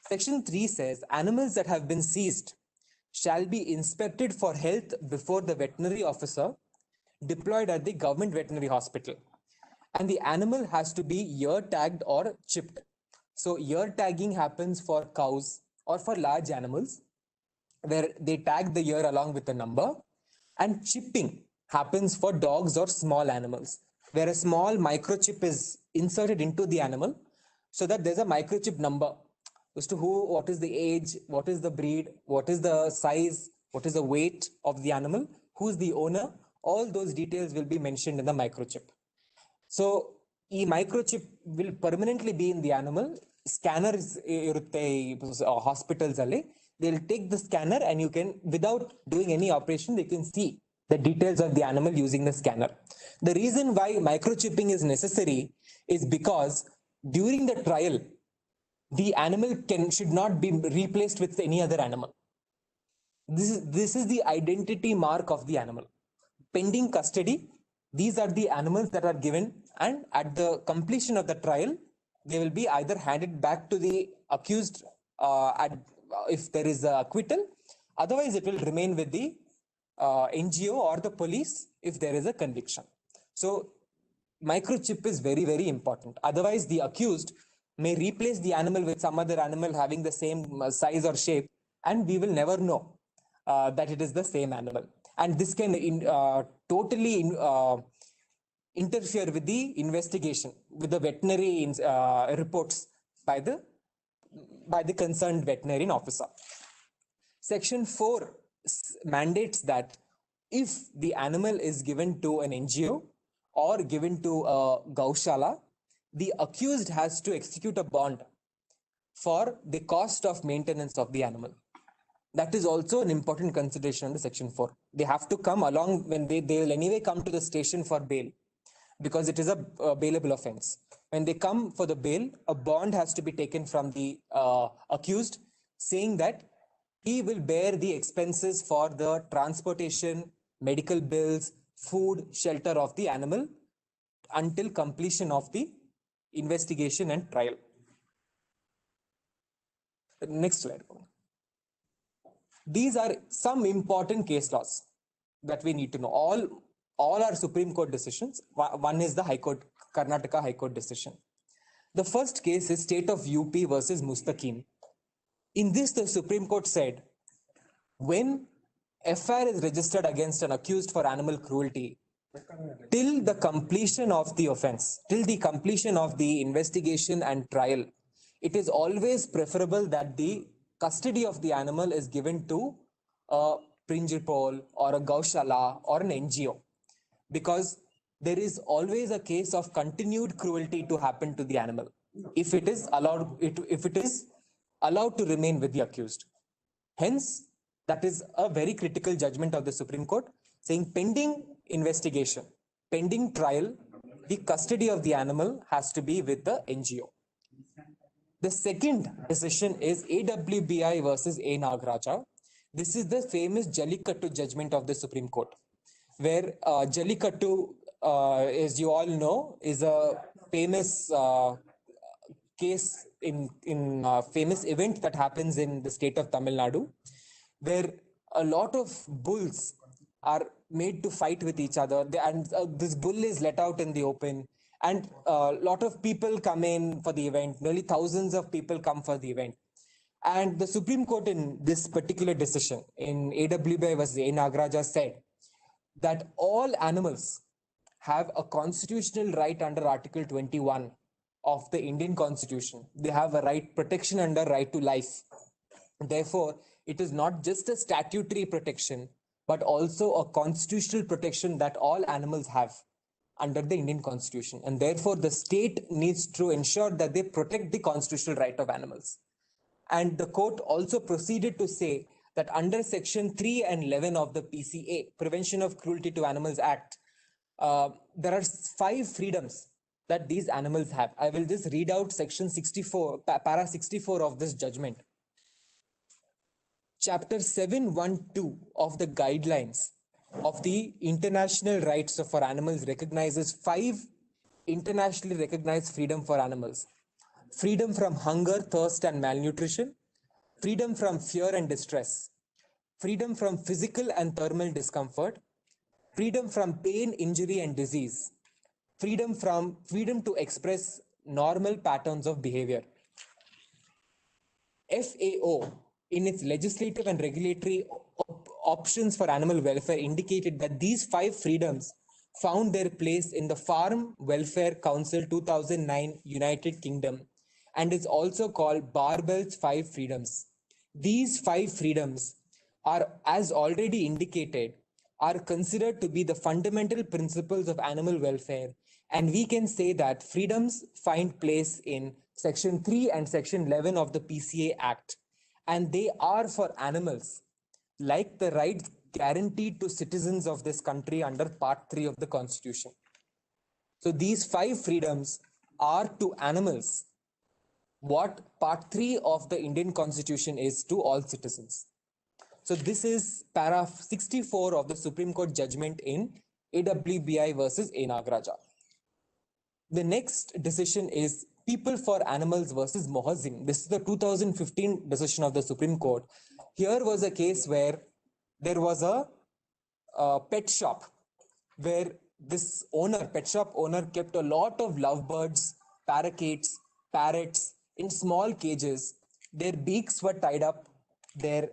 Section 3 says animals that have been seized shall be inspected for health before the veterinary officer deployed at the government veterinary hospital. And the animal has to be ear tagged or chipped. So ear tagging happens for cows or for large animals, where they tag the ear along with a number, and chipping happens for dogs or small animals, where a small microchip is inserted into the animal so that there's a microchip number as to what is the age, what is the breed, what is the size, what is the weight of the animal, who's the owner. All those details will be mentioned in the microchip. So ಈ microchip will permanently be in the animal. Scanners ಇರುತ್ತೆ hospitals ಅಲ್ಲಿ. They'll take the scanner and you can, without doing any operation, they can see the details of the animal using the scanner. The reason why microchipping is necessary is because during the trial, the animal should not be replaced with any other animal. This is the identity mark of the animal. Pending custody, these are the animals that are given, and at the completion of the trial, they will be either handed back to the accused if there is a acquittal. Otherwise, it will remain with the NGO or the police if there is a conviction. So microchip is very, very important. Otherwise, the accused may replace the animal with some other animal having the same size or shape, and we will never know that it is the same animal. And this can totally interfere with the investigation, with the veterinary reports by the concerned veterinarian officer. Section 4 mandates that if the animal is given to an NGO or given to a Gaushala, the accused has to execute a bond for the cost of maintenance of the animal. That is also an important consideration under Section 4. They have to come along when they will anyway come to the station for bail, because it is a bailable offense. When they come for the bail, a bond has to be taken from the accused, saying that he will bear the expenses for the transportation, medical bills, food, shelter of the animal until completion of the investigation and trial. Next slide. These are some important case laws that we need to know. All are Supreme Court decisions. One is the High Court, Karnataka High Court decision. The first case is State of UP versus Mustaqim. In this, the Supreme Court said, when FIR is registered against an accused for animal cruelty, till the completion of the offense, till the completion of the investigation and trial, it is always preferable that the custody of the animal is given to a Prinjipol or a Gaushala or an NGO, because there is always a case of continued cruelty to happen to the animal if it is allowed to remain with the accused. Hence, that is a very critical judgment of the Supreme Court, saying pending investigation, pending trial, the custody of the animal has to be with the NGO. The second decision is AWBI versus A. Nagaraja. This is the famous Jallikattu judgment of the Supreme Court, where Jallikattu, as you all know, is a famous case in famous event that happens in the state of Tamil Nadu, where a lot of bulls are made to fight with each other, and this bull is let out in the open, and a lot of people come in for the event. Nearly thousands of people come for the event. And the Supreme Court in this particular decision in AWBI versus A. Nagaraja said that all animals have a constitutional right under Article 21 of the Indian Constitution. They have a right protection under right to life. Therefore, it is not just a statutory protection, but also a constitutional protection that all animals have under the Indian Constitution. And therefore, the state needs to ensure that they protect the constitutional right of animals. And the court also proceeded to say that under Section 3 and 11 of the PCA, Prevention of Cruelty to Animals Act, there are 5 freedoms that these animals have. I will just read out Section 64, para 64 of this judgment. Chapter 712 of the guidelines of the international rights for animals recognizes 5 internationally recognized freedom for animals. Freedom from hunger, thirst, and malnutrition, freedom from fear and distress, freedom from physical and thermal discomfort, freedom from pain, injury, and disease, freedom to express normal patterns of behavior. FAO, in its legislative and regulatory options for animal welfare, indicated that these 5 freedoms found their place in the Farm Welfare Council 2009 United Kingdom, and is also called Barbell's 5 freedoms. These 5 freedoms are, as already indicated, are considered to be the fundamental principles of animal welfare, and we can say that freedoms find place in Section 3 and Section 11 of the PCA Act, and they are for animals, like the rights guaranteed to citizens of this country under Part 3 of the Constitution. So these 5 freedoms are to animals what Part 3 of the Indian Constitution is to all citizens. So this is para 64 of the Supreme Court judgment in AWBI versus A. Nagaraja. The next decision is People for Animals versus Mohazin. This is the 2015 decision of the Supreme Court. Here was a case where there was a pet shop where this pet shop owner kept a lot of lovebirds, parakeets, parrots in small cages. Their beaks were tied up, their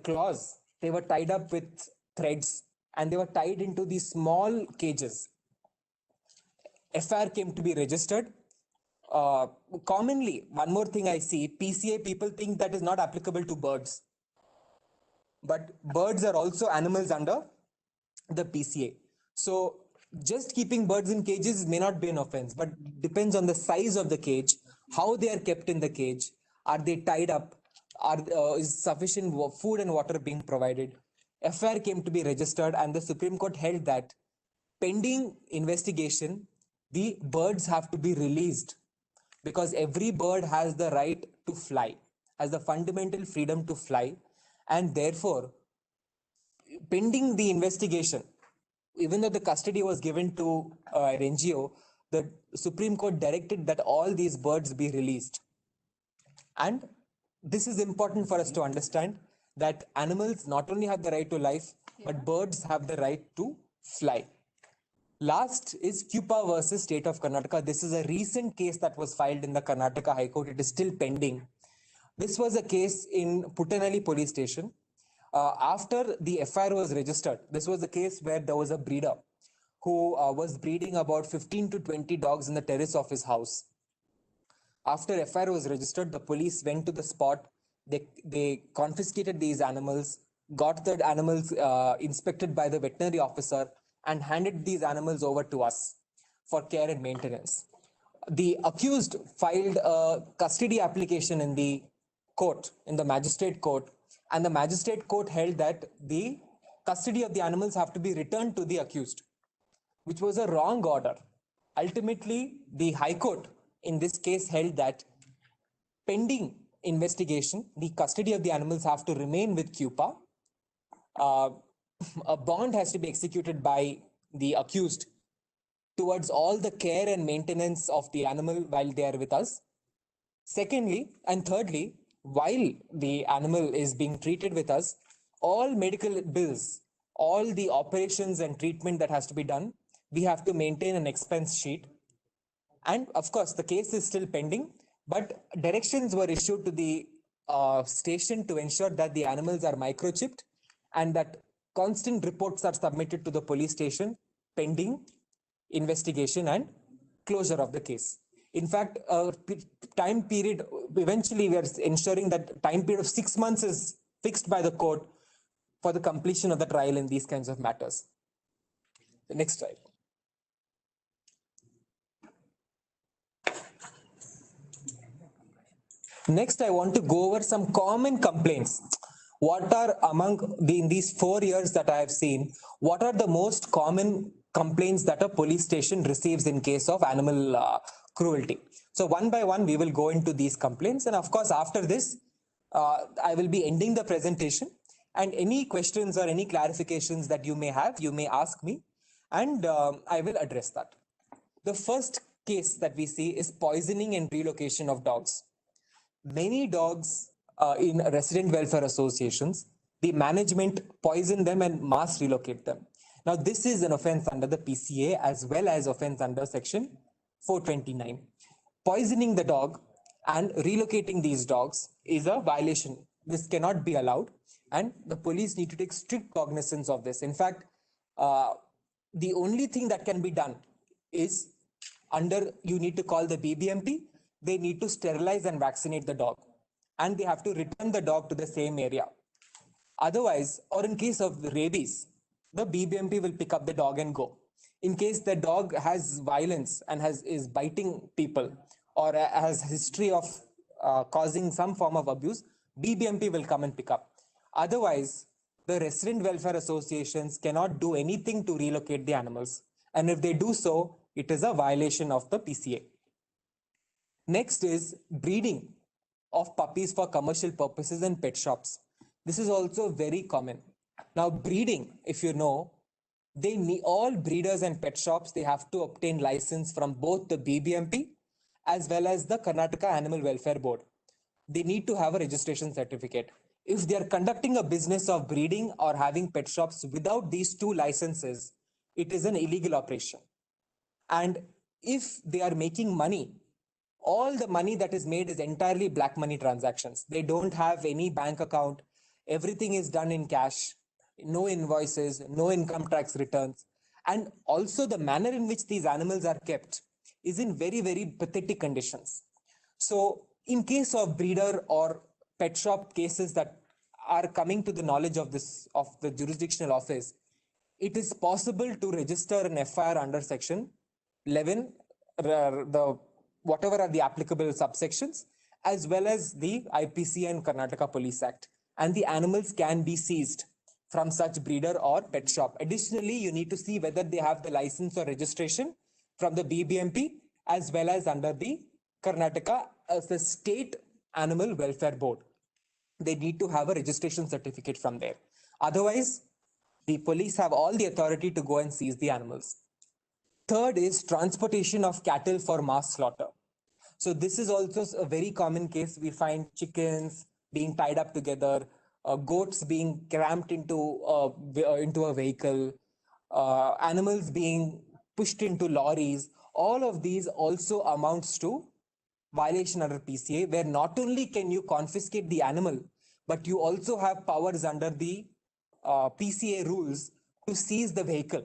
claws, they were tied up with threads, and they were tied into these small cages. FIR came to be registered. Commonly, one more thing I see, PCA people think that is not applicable to birds. But birds are also animals under the PCA. So just keeping birds in cages may not be an offense, but depends on the size of the cage, how they are kept in the cage, are they tied up, is sufficient food and water being provided. FIR came to be registered, and the Supreme Court held that pending investigation, the birds have to be released, because every bird has the right to fly, has the fundamental freedom to fly, and therefore, pending the investigation, even though the custody was given to an NGO, the Supreme Court directed that all these birds be released. And this is important for us to understand that animals not only have the right to life, but birds have the right to fly. Last is Cupa versus State of Karnataka. This is a recent case that was filed in the Karnataka High Court. It is still pending. This was a case in Puttanalli police station. After the FIR was registered, this was a case where there was a breeder who was breeding about 15 to 20 dogs in the terrace of his house. After FIR was registered, the police went to the spot. They confiscated these animals, got the animals inspected by the veterinary officer, and handed these animals over to us for care and maintenance. The accused filed a custody application in the court, in the magistrate court, and the magistrate court held that the custody of the animals have to be returned to the accused, which was a wrong order. Ultimately, the High Court in this case held that pending investigation, the custody of the animals have to remain with CUPA. A bond has to be executed by the accused towards all the care and maintenance of the animal while they are with us. Secondly, and thirdly, while the animal is being treated with us, all medical bills, all the operations and treatment that has to be done, we have to maintain an expense sheet. And of course, the case is still pending, but directions were issued to the station to ensure that the animals are microchipped and that constant reports are submitted to the police station pending investigation and closure of the case. In fact, time period, eventually we are ensuring that time period of 6 months is fixed by the court for the completion of the trial in these kinds of matters. The next slide. Next, I want to go over some common complaints. What are in these 4 years that I have seen, what are the most common complaints that a police station receives in case of animal cruelty? So one by one, we will go into these complaints. And of course, after this, I will be ending the presentation. And any questions or any clarifications that you may have, you may ask me, and I will address that. The first case that we see is poisoning and relocation of dogs. Many dogs in resident welfare associations, the management poison them and mass relocate them. Now, this is an offense under the PCA as well as offense under section 429. Poisoning the dog and relocating these dogs is a violation. This cannot be allowed, and the police need to take strict cognizance of this. In fact, the only thing that can be done is you need to call the BBMP. They need to sterilize and vaccinate the dog, and they have to return the dog to the same area. Otherwise, or in case of rabies, the BBMP will pick up the dog and go. In case the dog has violence and is biting people or has history of causing some form of abuse, BBMP will come and pick up. Otherwise, the resident welfare associations cannot do anything to relocate the animals. And if they do so, it is a violation of the PCA. Next is breeding of puppies for commercial purposes in pet shops. This is also very common. Now, breeding, if you know, all breeders and pet shops, they have to obtain license from both the BBMP as well as the Karnataka Animal Welfare Board. They need to have a registration certificate. If they are conducting a business of breeding or having pet shops without these two licenses, it is an illegal operation. And if they are making money, all the money that is made is entirely black money transactions. They don't have any bank account. Everything is done in cash, no invoices, no income tax returns. And also the manner in which these animals are kept is in very, very pathetic conditions. So in case of breeder or pet shop cases that are coming to the knowledge of the jurisdictional office, it is possible to register an FIR under section 11, whatever are the applicable subsections, as well as the IPC and Karnataka Police Act. And the animals can be seized from such breeder or pet shop. Additionally, you need to see whether they have the license or registration from the BBMP as well as under the Karnataka as the State Animal Welfare Board. They need to have a registration certificate from there. Otherwise, the police have all the authority to go and seize the animals. Third is transportation of cattle for mass slaughter. So this is also a very common case. We find chickens being tied up together, goats being cramped into a vehicle, animals being pushed into lorries. All of these also amounts to violation under PCA, where not only can you confiscate the animal, but you also have powers under the PCA rules to seize the vehicle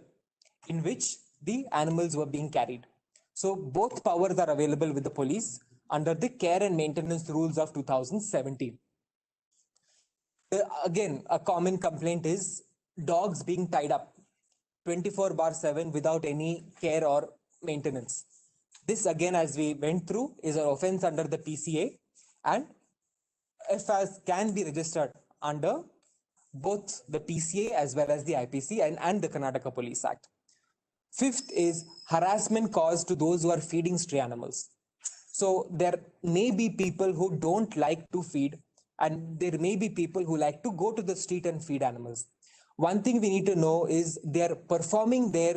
in which the animals were being carried. So both powers are available with the police under the care and maintenance rules of 2017. Again, a common complaint is dogs being tied up 24/7 without any care or maintenance. This again, as we went through, is an offense under the PCA, and FIRs can be registered under both the PCA as well as the IPC and the Karnataka Police Act. Fifth is harassment caused to those who are feeding stray animals. So there may be people who don't like to feed, and there may be people who like to go to the street and feed animals. One thing we need to know is they're performing their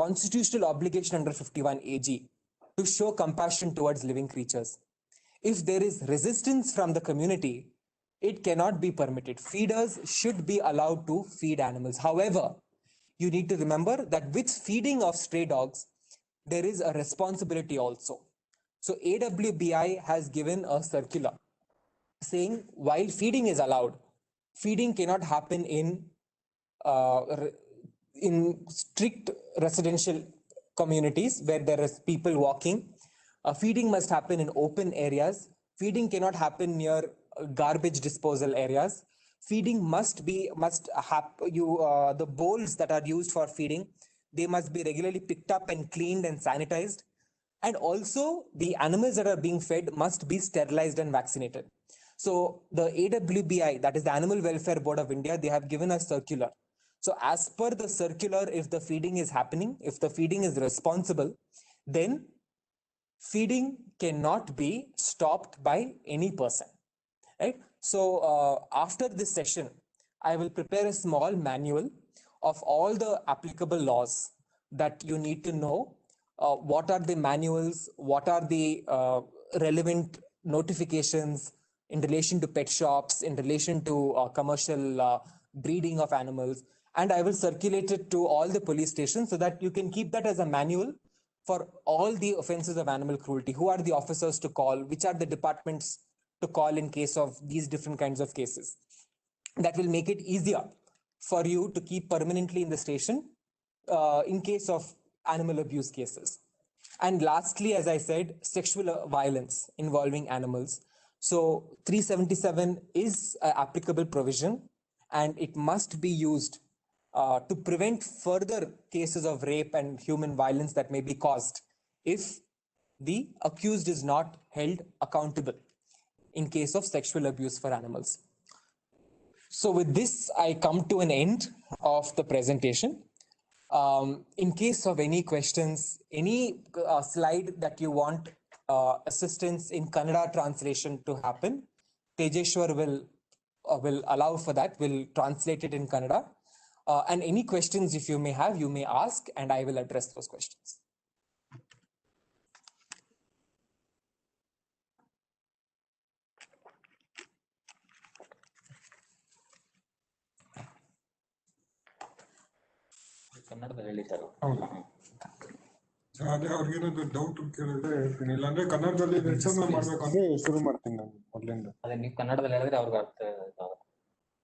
constitutional obligation under 51 AG to show compassion towards living creatures. If there is resistance from the community, it cannot be permitted. Feeders should be allowed to feed animals. However, you need to remember that with feeding of stray dogs, there is a responsibility also. So AWBI has given a circular saying while feeding is allowed, feeding cannot happen uh, in strict residential communities where there is people walking. Feeding must happen in open areas. Feeding cannot happen near garbage disposal areas. Feeding must have the bowls that are used for feeding. They must be regularly picked up and cleaned and sanitized. And also, the animals that are being fed must be sterilized and vaccinated. So the AWBI, that is the Animal Welfare Board of India, they have given a circular. So as per the circular, if the feeding is happening, if the feeding is responsible, then feeding cannot be stopped by any person, right? So after this session, I will prepare a small manual of all the applicable laws that you need to know. What are the manuals? What are the relevant notifications in relation to pet shops, in relation to commercial breeding of animals? And I will circulate it to all the police stations so that you can keep that as a manual for all the offenses of animal cruelty. Who are the officers to call? Which are the departments to call in case of these different kinds of cases? That will make it easier for you to keep permanently in the station in case of animal abuse cases. And lastly, as I said, sexual violence involving animals. So 377 is an applicable provision, and it must be used to prevent further cases of rape and human violence that may be caused if the accused is not held accountable in case of sexual abuse for animals. So with this, I come to an end of the presentation. In case of any questions, any slide that you want assistance in Kannada translation to happen, Tejeshwar will allow for that, will translate it in Kannada. And any questions if you may have, you may ask, and I will address those questions. ಕನ್ನಡದಲ್ಲಿ ಹೇಳಿದ್ದಾರೆ. ಅದೇ ಅವ್ರಿಗೇನಾದ್ರು doubt ಕೇಳಿದ್ರೆ ಹೇಳ್ತೀನಿ, ಇಲ್ಲಾಂದ್ರೆ ಕನ್ನಡದಲ್ಲಿ lesson ಮಾಡ್ಬೇಕಂದ್ರೆ ಶುರು ಮಾಡ್ತೀನಿ ನಾನು ಮೊದಲಿಂದ. ಅದೇ ನೀವು ಕನ್ನಡದಲ್ಲಿ ಹೇಳಿದ್ರೆ ಅವ್ರಿಗೆ ಅರ್ಥ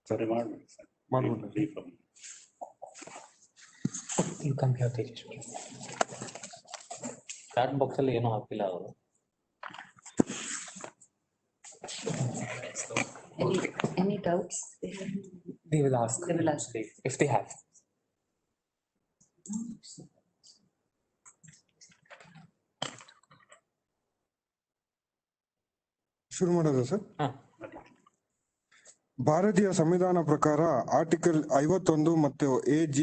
ಸರಿ ಮಾಡ್ಬಿಡಿ ಸರ್, ಮಾಡ್ಬೋದು. ಚಾಟ್ ಬಾಕ್ಸ್ ಅಲ್ಲಿ ಏನೂ ಹಾಕಿಲ್ಲ ಅವರು. Any doubts? They will ask. They will ask. If they have. ಶುರು ಮಾಡೋದಾ ಸರ್? ಹಾ. ಭಾರತೀಯ ಸಂವಿಧಾನ ಪ್ರಕಾರ ಆರ್ಟಿಕಲ್ 51 ಮತ್ತು AG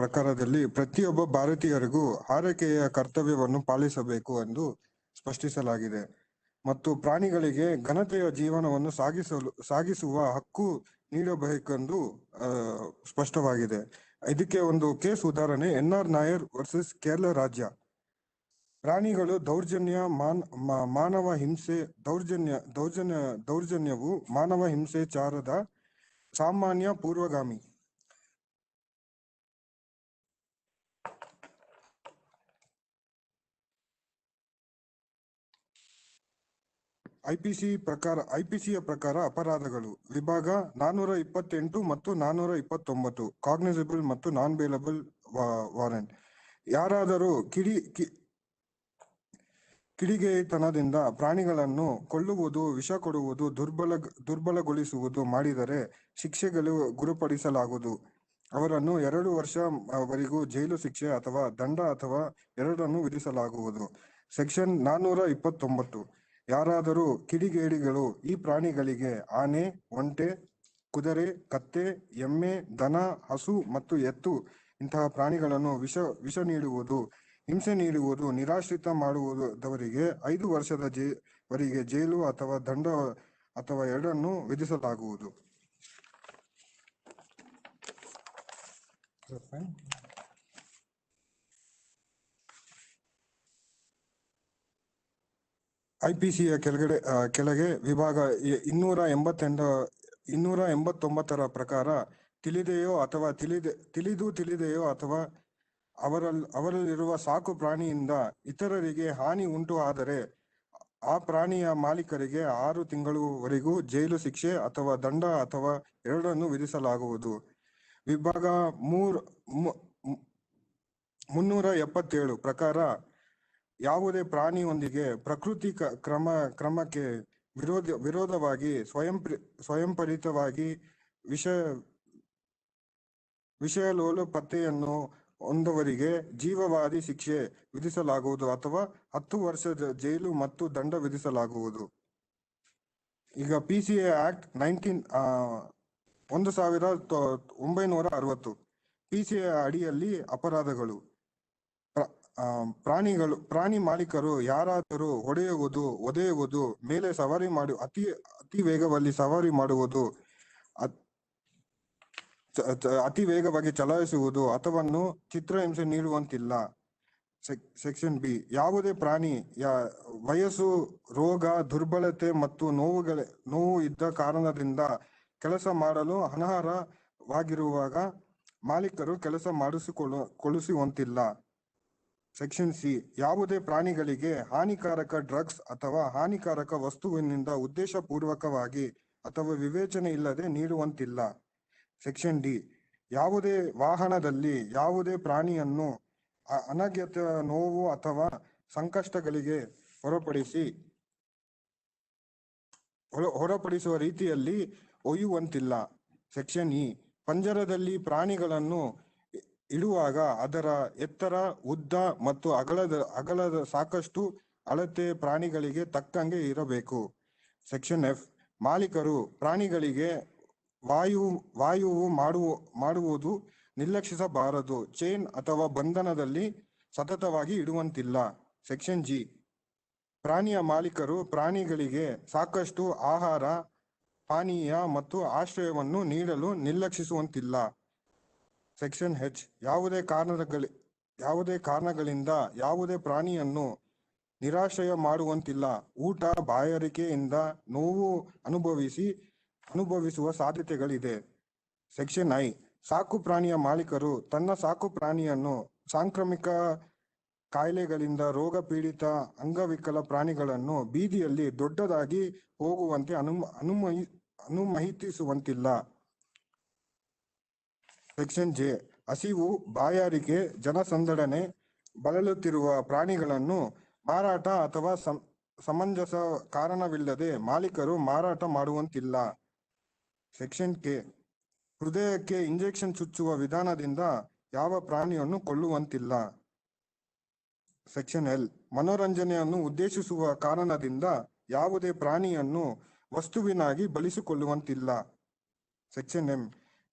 ಪ್ರಕಾರದಲ್ಲಿ ಪ್ರತಿಯೊಬ್ಬ ಭಾರತೀಯರಿಗೂ ಆರೈಕೆಯ ಕರ್ತವ್ಯವನ್ನು ಪಾಲಿಸಬೇಕು ಎಂದು ಸ್ಪಷ್ಟಿಸಲಾಗಿದೆ ಮತ್ತು ಪ್ರಾಣಿಗಳಿಗೆ ಘನತೆಯ ಜೀವನವನ್ನು ಸಾಗಿಸುವ ಹಕ್ಕು ನೀಡಬೇಕೆಂದು ಸ್ಪಷ್ಟವಾಗಿದೆ. ಇದಕ್ಕೆ ಒಂದು ಕೇಸ್ ಉದಾಹರಣೆ NR ನಾಯರ್ ವರ್ಸಸ್ ಕೇರಳ ರಾಜ್ಯ. ಪ್ರಾಣಿಗಳು ಮಾನವ ಹಿಂಸೆ ದೌರ್ಜನ್ಯವು ಮಾನವ ಹಿಂಸಾಚಾರದ ಸಾಮಾನ್ಯ ಪೂರ್ವಗಾಮಿ. ಐಪಿಸಿಯ ಪ್ರಕಾರ ಅಪರಾಧಗಳು ವಿಭಾಗ 428 ಮತ್ತು 429 ಕಾಗ್ನಿಸಬಲ್ ಮತ್ತು ನಾನ್ ಬೇಲಬಲ್ ವಾರೆಂಟ್. ಯಾರಾದರೂ ಕಿಡಿಗೇಡಿತನದಿಂದ ಪ್ರಾಣಿಗಳನ್ನು ಕೊಲ್ಲುವುದು, ವಿಷ ಕೊಡುವುದು, ದುರ್ಬಲಗೊಳಿಸುವುದು ಮಾಡಿದರೆ ಶಿಕ್ಷೆಗಳು ಗುರುಪಡಿಸಲಾಗುವುದು. ಅವರನ್ನು 2 ವರ್ಷವರೆಗೂ ಜೈಲು ಶಿಕ್ಷೆ ಅಥವಾ ದಂಡ ಅಥವಾ ಎರಡನ್ನೂ ವಿಧಿಸಲಾಗುವುದು. ಸೆಕ್ಷನ್ 429. ಯಾರಾದರೂ ಕಿಡಿಗೇಡಿಗಳು ಈ ಪ್ರಾಣಿಗಳಿಗೆ ಆನೆ, ಒಂಟೆ, ಕುದುರೆ, ಕತ್ತೆ, ಎಮ್ಮೆ, ದನ, ಹಸು ಮತ್ತು ಎತ್ತು ಇಂತಹ ಪ್ರಾಣಿಗಳನ್ನು ವಿಷ ನೀಡುವುದು, ಹಿಂಸೆ ನೀಡುವುದು, ನಿರಾಶ್ರಿತ ಮಾಡುವುದವರಿಗೆ 5 ವರ್ಷದ ವರೆಗೆ ಜೈಲು ಅಥವಾ ದಂಡ ಅಥವಾ ಎರಡನ್ನು ವಿಧಿಸಲಾಗುವುದು. IPCಯ ಕೆಳಗೆ ವಿಭಾಗ 289 ಪ್ರಕಾರ ತಿಳಿದೆಯೋ ಅಥವಾ ತಿಳಿದೆಯೋ ಅಥವಾ ಅವರಲ್ಲಿರುವ ಸಾಕು ಪ್ರಾಣಿಯಿಂದ ಇತರರಿಗೆ ಹಾನಿ ಉಂಟು ಆದರೆ ಆ ಪ್ರಾಣಿಯ ಮಾಲೀಕರಿಗೆ 6 ತಿಂಗಳವರೆಗೂ ಜೈಲು ಶಿಕ್ಷೆ ಅಥವಾ ದಂಡ ಅಥವಾ ಎರಡನ್ನು ವಿಧಿಸಲಾಗುವುದು. ವಿಭಾಗ 377 ಪ್ರಕಾರ ಯಾವುದೇ ಪ್ರಾಣಿಯೊಂದಿಗೆ ಪ್ರಕೃತಿ ಕ್ರಮಕ್ಕೆ ವಿರೋಧವಾಗಿ ಸ್ವಯಂಪ್ರೇರಿತವಾಗಿ ವಿಷಯಲೋಲುಪತೆಯನ್ನು ಹೊಂದವರಿಗೆ ಜೀವಾವಧಿ ಶಿಕ್ಷೆ ವಿಧಿಸಲಾಗುವುದು ಅಥವಾ 10 ವರ್ಷದ ಜೈಲು ಮತ್ತು ದಂಡ ವಿಧಿಸಲಾಗುವುದು. ಈಗ PCA ಆಕ್ಟ್ 1960 PCA ಅಡಿಯಲ್ಲಿ ಅಪರಾಧಗಳು. ಪ್ರಾಣಿ ಮಾಲೀಕರು ಯಾರಾದರೂ ಹೊಡೆಯುವುದು, ಒದೆಯುವುದು, ಮೇಲೆ ಸವಾರಿ ಅತಿ ವೇಗವಾಗಿ ಸವಾರಿ ಮಾಡುವುದು, ಅತಿ ವೇಗವಾಗಿ ಚಲಾಯಿಸುವುದು ಅಥವನ್ನು ಚಿತ್ರಹಿಂಸೆ ನೀಡುವಂತಿಲ್ಲ. ಸೆಕ್ಷನ್ ಬಿ, ಯಾವುದೇ ಪ್ರಾಣಿಯ ವಯಸ್ಸು, ರೋಗ, ದುರ್ಬಲತೆ ಮತ್ತು ನೋವು ಇದ್ದ ಕಾರಣದಿಂದ ಕೆಲಸ ಮಾಡಲು ಅನರ್ಹವಾಗಿರುವಾಗ ಮಾಲೀಕರು ಕೆಲಸ ಮಾಡಿಸಿಕೊಳ್ಳುವಂತಿಲ್ಲ. ಸೆಕ್ಷನ್ ಸಿ, ಯಾವುದೇ ಪ್ರಾಣಿಗಳಿಗೆ ಹಾನಿಕಾರಕ ಡ್ರಗ್ಸ್ ಅಥವಾ ಹಾನಿಕಾರಕ ವಸ್ತುವಿನಿಂದ ಉದ್ದೇಶಪೂರ್ವಕವಾಗಿ ಅಥವಾ ವಿವೇಚನೆ ಇಲ್ಲದೆ ನೀಡುವಂತಿಲ್ಲ. ಸೆಕ್ಷನ್ ಡಿ, ಯಾವುದೇ ವಾಹನದಲ್ಲಿ ಯಾವುದೇ ಪ್ರಾಣಿಯನ್ನು ಅನಗತ್ಯ ನೋವು ಅಥವಾ ಸಂಕಷ್ಟಗಳಿಗೆ ಹೊರಪಡಿಸುವ ರೀತಿಯಲ್ಲಿ ಒಯ್ಯುವಂತಿಲ್ಲ. ಸೆಕ್ಷನ್ ಇ, ಪಂಜರದಲ್ಲಿ ಪ್ರಾಣಿಗಳನ್ನು ಇಡುವಾಗ ಅದರ ಎತ್ತರ, ಉದ್ದ ಮತ್ತು ಅಗಲದ ಸಾಕಷ್ಟು ಅಳತೆ ಪ್ರಾಣಿಗಳಿಗೆ ತಕ್ಕಂಗೆ ಇರಬೇಕು. ಸೆಕ್ಷನ್ ಎಫ್, ಮಾಲೀಕರು ಪ್ರಾಣಿಗಳಿಗೆ ವಾಯುವು ಮಾಡುವುದು ನಿರ್ಲಕ್ಷಿಸಬಾರದು. ಚೈನ್ ಅಥವಾ ಬಂಧನದಲ್ಲಿ ಸತತವಾಗಿ ಇಡುವಂತಿಲ್ಲ. ಸೆಕ್ಷನ್ ಜಿ, ಪ್ರಾಣಿಯ ಮಾಲೀಕರು ಪ್ರಾಣಿಗಳಿಗೆ ಸಾಕಷ್ಟು ಆಹಾರ, ಪಾನೀಯ ಮತ್ತು ಆಶ್ರಯವನ್ನು ನೀಡಲು ನಿರ್ಲಕ್ಷಿಸುವಂತಿಲ್ಲ. ಸೆಕ್ಷನ್ ಹೆಚ್, ಯಾವುದೇ ಕಾರಣಗಳಿಂದ ಯಾವುದೇ ಪ್ರಾಣಿಯನ್ನು ನಿರಾಶ್ರಯ ಮಾಡುವಂತಿಲ್ಲ. ಊಟ, ಬಾಯಾರಿಕೆಯಿಂದ ನೋವು ಅನುಭವಿಸುವ ಸಾಧ್ಯತೆಗಳಿದೆ. ಸೆಕ್ಷನ್ ಐ, ಸಾಕು ಪ್ರಾಣಿಯ ಮಾಲೀಕರು ತನ್ನ ಸಾಕು ಪ್ರಾಣಿಯನ್ನು ಸಾಂಕ್ರಾಮಿಕ ಕಾಯಿಲೆಗಳಿಂದ ರೋಗ ಪೀಡಿತ ಅಂಗವಿಕಲ ಪ್ರಾಣಿಗಳನ್ನು ಬೀದಿಯಲ್ಲಿ ದೊಡ್ಡದಾಗಿ ಹೋಗುವಂತೆ ಅನುಮತಿಸುವಂತಿಲ್ಲ. ಸೆಕ್ಷನ್ ಜೆ, ಹಸಿವು, ಬಾಯಾರಿಕೆ, ಜನಸಂದಣಿ, ಬಳಲುತ್ತಿರುವ ಪ್ರಾಣಿಗಳನ್ನು ಮಾರಾಟ ಅಥವಾ ಸಮಂಜಸ ಕಾರಣವಿಲ್ಲದೆ ಮಾಲೀಕರು ಮಾರಾಟ ಮಾಡುವಂತಿಲ್ಲ. ಸೆಕ್ಷನ್ ಕೆ, ಹೃದಯಕ್ಕೆ ಇಂಜೆಕ್ಷನ್ ಚುಚ್ಚುವ ವಿಧಾನದಿಂದ ಯಾವ ಪ್ರಾಣಿಯನ್ನು ಕೊಲ್ಲುವಂತಿಲ್ಲ. ಸೆಕ್ಷನ್ ಎಲ್, ಮನೋರಂಜನೆಯನ್ನು ಉದ್ದೇಶಿಸುವ ಕಾರಣದಿಂದ ಯಾವುದೇ ಪ್ರಾಣಿಯನ್ನು ವಸ್ತುವಿನಾಗಿ ಬಳಸಿಕೊಳ್ಳುವಂತಿಲ್ಲ. ಸೆಕ್ಷನ್ ಎಂ,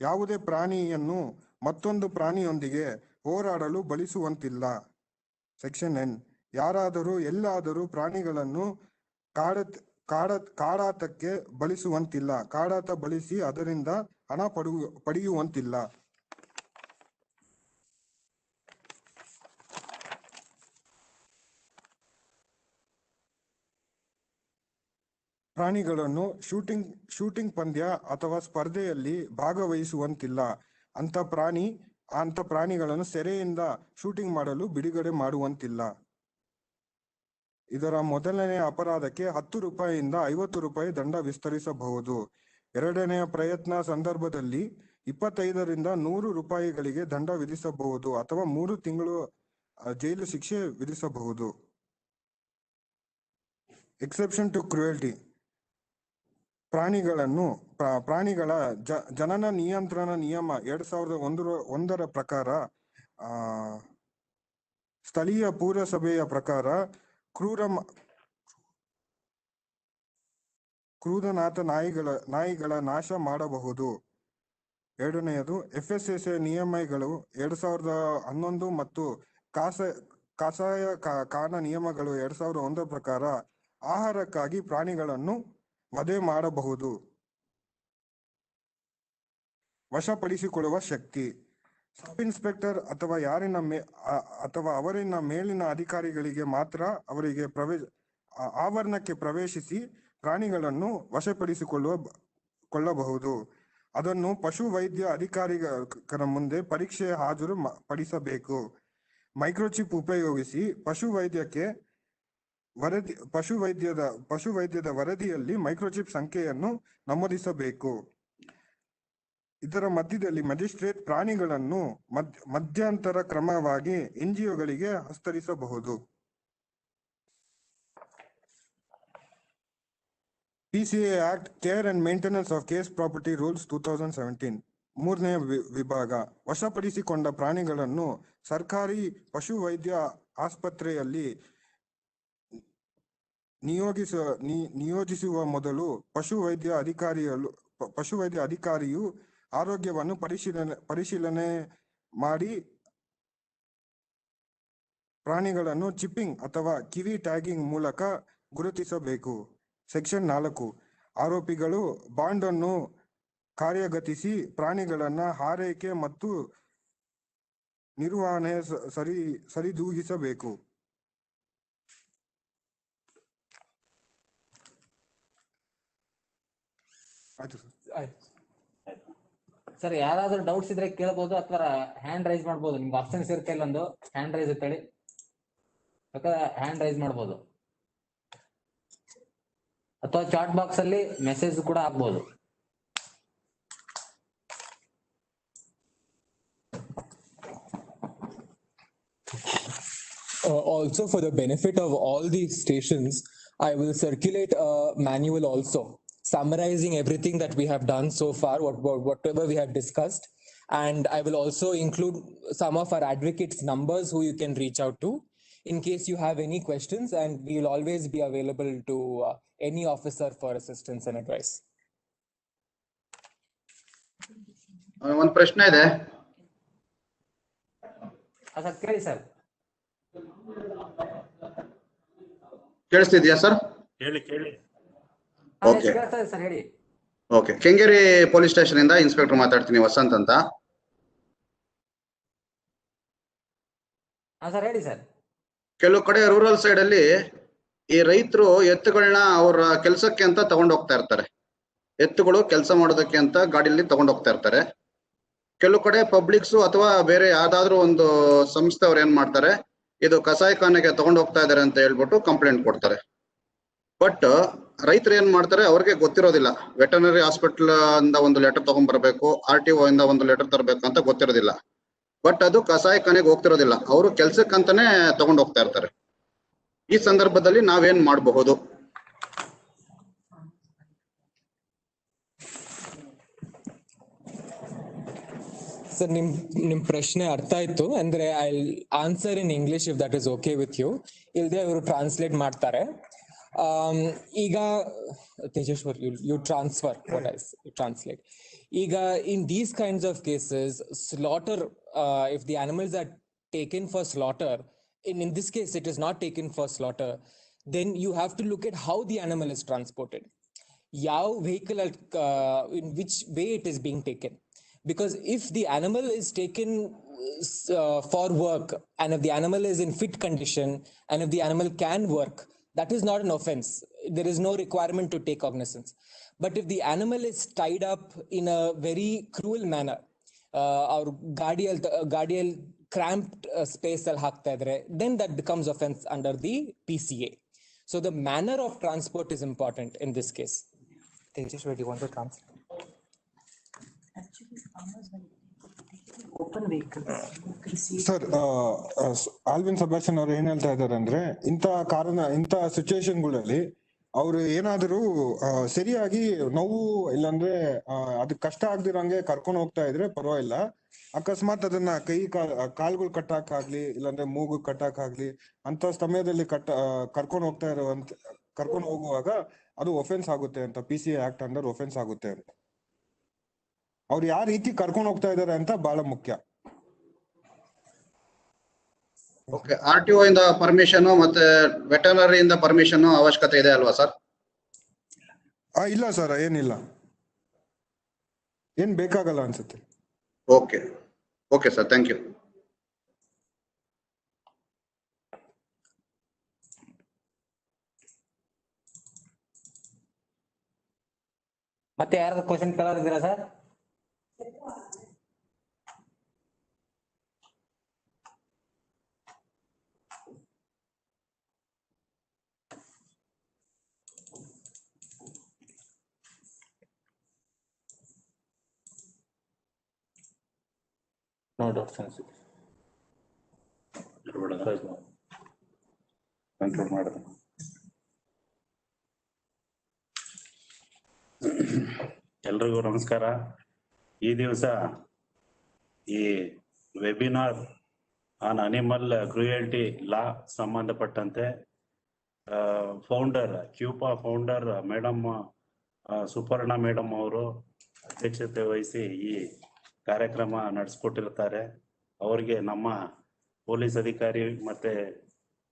ಯಾವುದೇ ಪ್ರಾಣಿಯನ್ನು ಮತ್ತೊಂದು ಪ್ರಾಣಿಯೊಂದಿಗೆ ಹೋರಾಡಲು ಬಳಸುವಂತಿಲ್ಲ. ಸೆಕ್ಷನ್ ಎನ್, ಯಾರಾದರೂ ಎಲ್ಲಾದರೂ ಪ್ರಾಣಿಗಳನ್ನು ಕಾಡಾಟಕ್ಕೆ ಬಳಸುವಂತಿಲ್ಲ. ಕಾಡಾಟ ಬಳಸಿ ಅದರಿಂದ ಹಣ ಪಡೆಯುವಂತಿಲ್ಲ. ಪ್ರಾಣಿಗಳನ್ನು ಶೂಟಿಂಗ್ ಪಂದ್ಯ ಅಥವಾ ಸ್ಪರ್ಧೆಯಲ್ಲಿ ಭಾಗವಹಿಸುವಂತಿಲ್ಲ. ಅಂತ ಪ್ರಾಣಿಗಳನ್ನು ಸೆರೆಯಿಂದ ಶೂಟಿಂಗ್ ಮಾಡಲು ಬಿಡುಗಡೆ ಮಾಡುವಂತಿಲ್ಲ. ಇದರ ಮೊದಲನೆಯ ಅಪರಾಧಕ್ಕೆ 10 ರೂಪಾಯಿಯಿಂದ 50 ರೂಪಾಯಿ ದಂಡ ವಿಸ್ತರಿಸಬಹುದು. ಎರಡನೆಯ ಪ್ರಯತ್ನ ಸಂದರ್ಭದಲ್ಲಿ 25 ರಿಂದ 100 ರೂಪಾಯಿಗಳಿಗೆ ದಂಡ ವಿಧಿಸಬಹುದು ಅಥವಾ 3 ತಿಂಗಳು ಜೈಲು ಶಿಕ್ಷೆ ವಿಧಿಸಬಹುದು. ಎಕ್ಸೆಪ್ಷನ್ ಟು ಕ್ರುಯಲ್ಟಿ, ಪ್ರಾಣಿಗಳ ಜನನ ನಿಯಂತ್ರಣ ನಿಯಮ 2001 ಪ್ರಕಾರ, ಸ್ಥಳೀಯ ಪುರಸಭೆಯ ಪ್ರಕಾರ ಕ್ರೂರನಾಥ ನಾಯಿಗಳ ನಾಶ ಮಾಡಬಹುದು. ಎರಡನೆಯದು FSSA ನಿಯಮಗಳು 2011 ಮತ್ತು ಕಸಾಯ ಕಾನ ನಿಯಮಗಳು 2001 ಪ್ರಕಾರ ಆಹಾರಕ್ಕಾಗಿ ಪ್ರಾಣಿಗಳನ್ನು ವಧೆ ಮಾಡಬಹುದು. ವಶಪಡಿಸಿಕೊಳ್ಳುವ ಶಕ್ತಿ ಸಬ್ ಇನ್ಸ್ಪೆಕ್ಟರ್ ಅಥವಾ ಅವರಿನ ಮೇಲಿನ ಅಧಿಕಾರಿಗಳಿಗೆ ಮಾತ್ರ ಅವರಿಗೆ ಆವರಣಕ್ಕೆ ಪ್ರವೇಶಿಸಿ ಪ್ರಾಣಿಗಳನ್ನು ವಶಪಡಿಸಿಕೊಳ್ಳಬಹುದು. ಅದನ್ನು ಪಶು ವೈದ್ಯ ಅಧಿಕಾರಿಗಳ ಮುಂದೆ ಪರೀಕ್ಷೆ ಹಾಜರು ಪಡಿಸಬೇಕು. ಮೈಕ್ರೋಚಿಪ್ ಉಪಯೋಗಿಸಿ ಪಶುವೈದ್ಯದ ವರದಿಯಲ್ಲಿ ಮೈಕ್ರೋಚಿಪ್ ಸಂಖ್ಯೆಯನ್ನು ನಮೂದಿಸಬೇಕು. ಇದರ ಮಧ್ಯದಲ್ಲಿ ಮ್ಯಾಜಿಸ್ಟ್ರೇಟ್ ಪ್ರಾಣಿಗಳನ್ನು ಮಧ್ಯಂತರ ಕ್ರಮವಾಗಿ ಎನ್ಜಿಒಗಳಿಗೆ ಹಸ್ತಾಂತರಿಸಬಹುದು. PCA act care and maintenance of case property rules 2017 ಮೂರನೇ ವಿಭಾಗ ವಶಪಡಿಸಿಕೊಂಡ ಪ್ರಾಣಿಗಳನ್ನು ಸರ್ಕಾರಿ ಪಶುವೈದ್ಯ ಆಸ್ಪತ್ರೆಯಲ್ಲಿ ನಿಯೋಜಿಸುವ ಮೊದಲು ಪಶುವೈದ್ಯ ಅಧಿಕಾರಿಯು ಆರೋಗ್ಯವನ್ನು ಪರಿಶೀಲನೆ ಮಾಡಿ ಪ್ರಾಣಿಗಳನ್ನು ಚಿಪ್ಪಿಂಗ್ ಅಥವಾ ಕಿವಿ ಟ್ಯಾಗಿಂಗ್ ಮೂಲಕ ಗುರುತಿಸಬೇಕು. ಸೆಕ್ಷನ್ 4 ಆರೋಪಿಗಳು ಬಾಂಡ್ ಅನ್ನು ಕಾರ್ಯಗತಿಸಿ ಪ್ರಾಣಿಗಳನ್ನ ಆರೈಕೆ ಮತ್ತು ನಿರ್ವಹಣೆ ಸರಿದೂಗಿಸಬೇಕು. ಆಯ್ತು ಸರ್, ಯಾರಾದ್ರೂ ಡೌಟ್ಸ್ ಇದ್ರೆ ಕೇಳ್ಬೋದು ಅಥವಾ ಹ್ಯಾಂಡ್ ರೈಸ್ ಮಾಡ್ಬೋದು. ನಿಮ್ಗೆ ಆಪ್ಷನ್ಸ್ ಇರುತ್ತೆ, ಇಲ್ಲೊಂದು ಹ್ಯಾಂಡ್ ರೈಸ್ ಅಂತೇಳಿ ಬೇಕಾದ್ರೆ ಹ್ಯಾಂಡ್ ರೈಸ್ ಮಾಡ್ಬೋದು, ಅಥವಾ ಚಾಟ್ ಬಾಕ್ಸ್ ಅಲ್ಲಿ ಮೆಸೇಜ್ ಕೂಡ ಹಾಕ್ಬೋದು. Also, for the benefit of all these stations, I will circulate a manual also summarizing everything that we have done so far, whatever we have discussed. And I will also include some of our advocates' numbers who you can reach out to in case you have any questions, and we will always be available to any officer for assistance and advice. ಒಂದು ಪ್ರಶ್ನೆ ಇದೆ sir, ಕೇಳಿ sir. ಕೇಳಿಸ್ತಿದ್ಯಾ sir? ಕೇಳಿ okay sir ಹೇಳಿ. Okay, Kengeri police station ಇಂದ inspector ಮಾತಾಡ್ತೀನಿ, ವಸಂತ್ ಅಂತ. ಸರ್ ಹೇಳಿ ಸರ್. ಕೆಲವು ಕಡೆ ರೂರಲ್ ಸೈಡ್ ಅಲ್ಲಿ ಈ ರೈತರು ಎತ್ತುಗಳನ್ನ ಅವ್ರ ಕೆಲಸಕ್ಕೆ ಅಂತ ತಗೊಂಡು ಹೋಗ್ತಾ ಇರ್ತಾರೆ. ಎತ್ತುಗಳು ಕೆಲಸ ಮಾಡೋದಕ್ಕೆ ಅಂತ ಗಾಡಿಯಲ್ಲಿ ತಗೊಂಡು ಹೋಗ್ತಾ ಇರ್ತಾರೆ. ಕೆಲವು ಕಡೆ ಪಬ್ಲಿಕ್ಸ್ ಅಥವಾ ಬೇರೆ ಯಾವ್ದಾದ್ರು ಒಂದು ಸಂಸ್ಥೆ ಅವ್ರು ಏನ್ ಮಾಡ್ತಾರೆ, ಇದು ಕಸಾಯಿಖಾನೆಗೆ ತಗೊಂಡು ಹೋಗ್ತಾ ಇದಾರೆ ಅಂತ ಹೇಳ್ಬಿಟ್ಟು ಕಂಪ್ಲೇಂಟ್ ಕೊಡ್ತಾರೆ. ಬಟ್ ರೈತರು ಏನ್ ಮಾಡ್ತಾರೆ, ಅವ್ರಿಗೆ ಗೊತ್ತಿರೋದಿಲ್ಲ. ವೆಟರ್ನರಿ ಹಾಸ್ಪಿಟಲ್ ಇಂದ ಒಂದು ಲೆಟರ್ ತಗೊಂಡ್ಬರ್ಬೇಕು, RTO ಇಂದ ಒಂದು ಲೆಟರ್ ತರಬೇಕು ಅಂತ ಗೊತ್ತಿರೋದಿಲ್ಲ. ಬಟ್ ಅದು ಕಸಾಯಿಖಾನೆಗೆ ಹೋಗ್ತಿರೋದಿಲ್ಲ, ಅವರು ಕೆಲ್ಸಕ್ಕಂತಾನೆ ತಗೊಂಡು ಹೋಗ್ತಾ ಇರ್ತಾರೆ. ಈ ಸಂದರ್ಭದಲ್ಲಿ ನಾವೇನ್ ಮಾಡಬಹುದು? So, ನಿಮ್ ಪ್ರಶ್ನೆ ಅರ್ಥ ಆಯ್ತು ಅಂದ್ರೆ I'll answer in English if that is okay with you. ಇಲ್ದೆ ಅವರು ಟ್ರಾನ್ಸ್ಲೇಟ್ ಮಾಡ್ತಾರೆ. ಈಗ Tejeshwar, you transfer what I translate. ಈಗ in these kinds of cases, slaughter, if the animals are taken for slaughter, in this case it is not taken for slaughter, then you have to look at how the animal is transported. ಯಾವ vehicle, in which way it is being taken. Because if the animal is taken for work, and if the animal is in fit condition, and if the animal can work, that is not an offense. There is no requirement to take cognizance. But if the animal is tied up in a very cruel manner, or guardial cramped space al hakta idre, then that becomes offense under the PCA. So the manner of transport is important in this case. Tejeshwar, do you want to translate? Open vehicles. Sir, Alvin Sebastian ಅವ್ರು ಏನ್ ಹೇಳ್ತಾ ಇದಾರೆ ಅಂದ್ರೆ, ಇಂಥ ಸಿಚುವೇಶನ್ಗಳಲ್ಲಿ ಅವ್ರು ಏನಾದರೂ ಸರಿಯಾಗಿ ನೋವು ಇಲ್ಲಾಂದ್ರೆ ಅದಕ್ಕೆ ಕಷ್ಟ ಆಗ್ದಿರಂಗೆ ಕರ್ಕೊಂಡು ಹೋಗ್ತಾ ಇದ್ರೆ ಪರವಾಗಿಲ್ಲ. ಅಕಸ್ಮಾತ್ ಅದನ್ನ ಕಾಲ್ಗಳು ಕಟ್ಟಾಕಾಗ್ಲಿ ಇಲ್ಲಾಂದ್ರೆ ಮೂಗು ಕಟ್ಟಾಕಾಗ್ಲಿ ಅಂತ ಸಮಯದಲ್ಲಿ ಕರ್ಕೊಂಡು ಹೋಗುವಾಗ ಅದು ಒಫೆನ್ಸ್ ಆಗುತ್ತೆ ಅಂತ, PCA ಆಕ್ಟ್ ಅಂಡರ್ ಒಫೆನ್ಸ್ ಆಗುತ್ತೆ ಅಂತ. ಅವ್ರು ಯಾವ ರೀತಿ ಕರ್ಕೊಂಡು ಹೋಗ್ತಾ ಇದಾರೆ ಅಂತ ಬಹಳ ಮುಖ್ಯ. ಓಕೆ, RTO ಇಂದ ಪರ್ಮಿಷನ್ ಮತ್ತೆ ವೆಟರ್ನರಿ ಇಂದ ಪರ್ಮಿಷನ್ ಅವಶ್ಯಕತೆ ಇದೆ ಅಲ್ವಾ ಸರ್? ಇಲ್ಲ ಸರ್, ಏನಿಲ್ಲ, ಏನ್ ಬೇಕಾಗಲ್ಲ ಅನ್ಸುತ್ತೆ. Okay okay sir, thank you. ಮತ್ತೆ ಯಾರಾದ್ರೂ ಕ್ವಶನ್ ಕೇಳೋರಿದ್ದೀರಾ ಸರ್? ನೋ ಡೌಟ್ಸ್ ಅನ್ಸುತ್ತೆ. ಕಂಟ್ರೋಲ್ ಮಾಡಿದೆ. ಎಲ್ರಿಗೂ ನಮಸ್ಕಾರ. ಈ ದಿವಸ ಈ webinar on animal cruelty law ಸಂಬಂಧಪಟ್ಟಂತೆ founder CUPA founder madam Suparna madam ಅವರು ಅಧ್ಯಕ್ಷತೆ ವಹಿಸಿ ಈ ಕಾರ್ಯಕ್ರಮ ನಡೆಸ್ಕೊಟ್ಟಿರ್ತಾರೆ. ಅವರಿಗೆ ನಮ್ಮ ಪೊಲೀಸ್ ಅಧಿಕಾರಿ ಮತ್ತೆ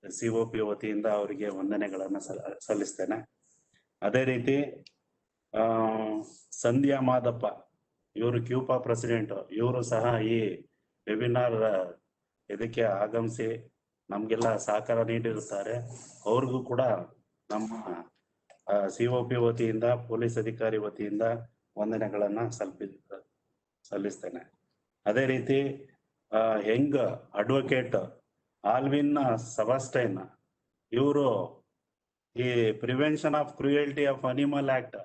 COP ವತಿಯಿಂದ ಅವರಿಗೆ ವಂದನೆಗಳನ್ನು ಸಲ್ಲಿಸ್ತೇನೆ. ಅದೇ ರೀತಿ ಸಂಧ್ಯಾ ಮಾದಪ್ಪ ಇವರು ಕ್ಯೂಪಾ ಪ್ರೆಸಿಡೆಂಟ್, ಇವರು ಸಹ ಈ ವೆಬಿನಾರ್ ಇದಕ್ಕೆ ಆಗಮಿಸಿ ನಮ್ಗೆಲ್ಲ ಸಹಕಾರ ನೀಡಿರುತ್ತಾರೆ. ಅವ್ರಿಗೂ ಕೂಡ ನಮ್ಮ COP ವತಿಯಿಂದ ಪೊಲೀಸ್ ಅಧಿಕಾರಿ ವತಿಯಿಂದ ವಂದನೆಗಳನ್ನ ಸಲ್ಲಿಸ್ತೇನೆ. ಅದೇ ರೀತಿ ಯಂಗ್ ಅಡ್ವೊಕೇಟ್ ಆಲ್ವಿನ್ ಸೆಬಾಸ್ಟಿಯನ್ ಇವರು ಈ prevention of cruelty of animal act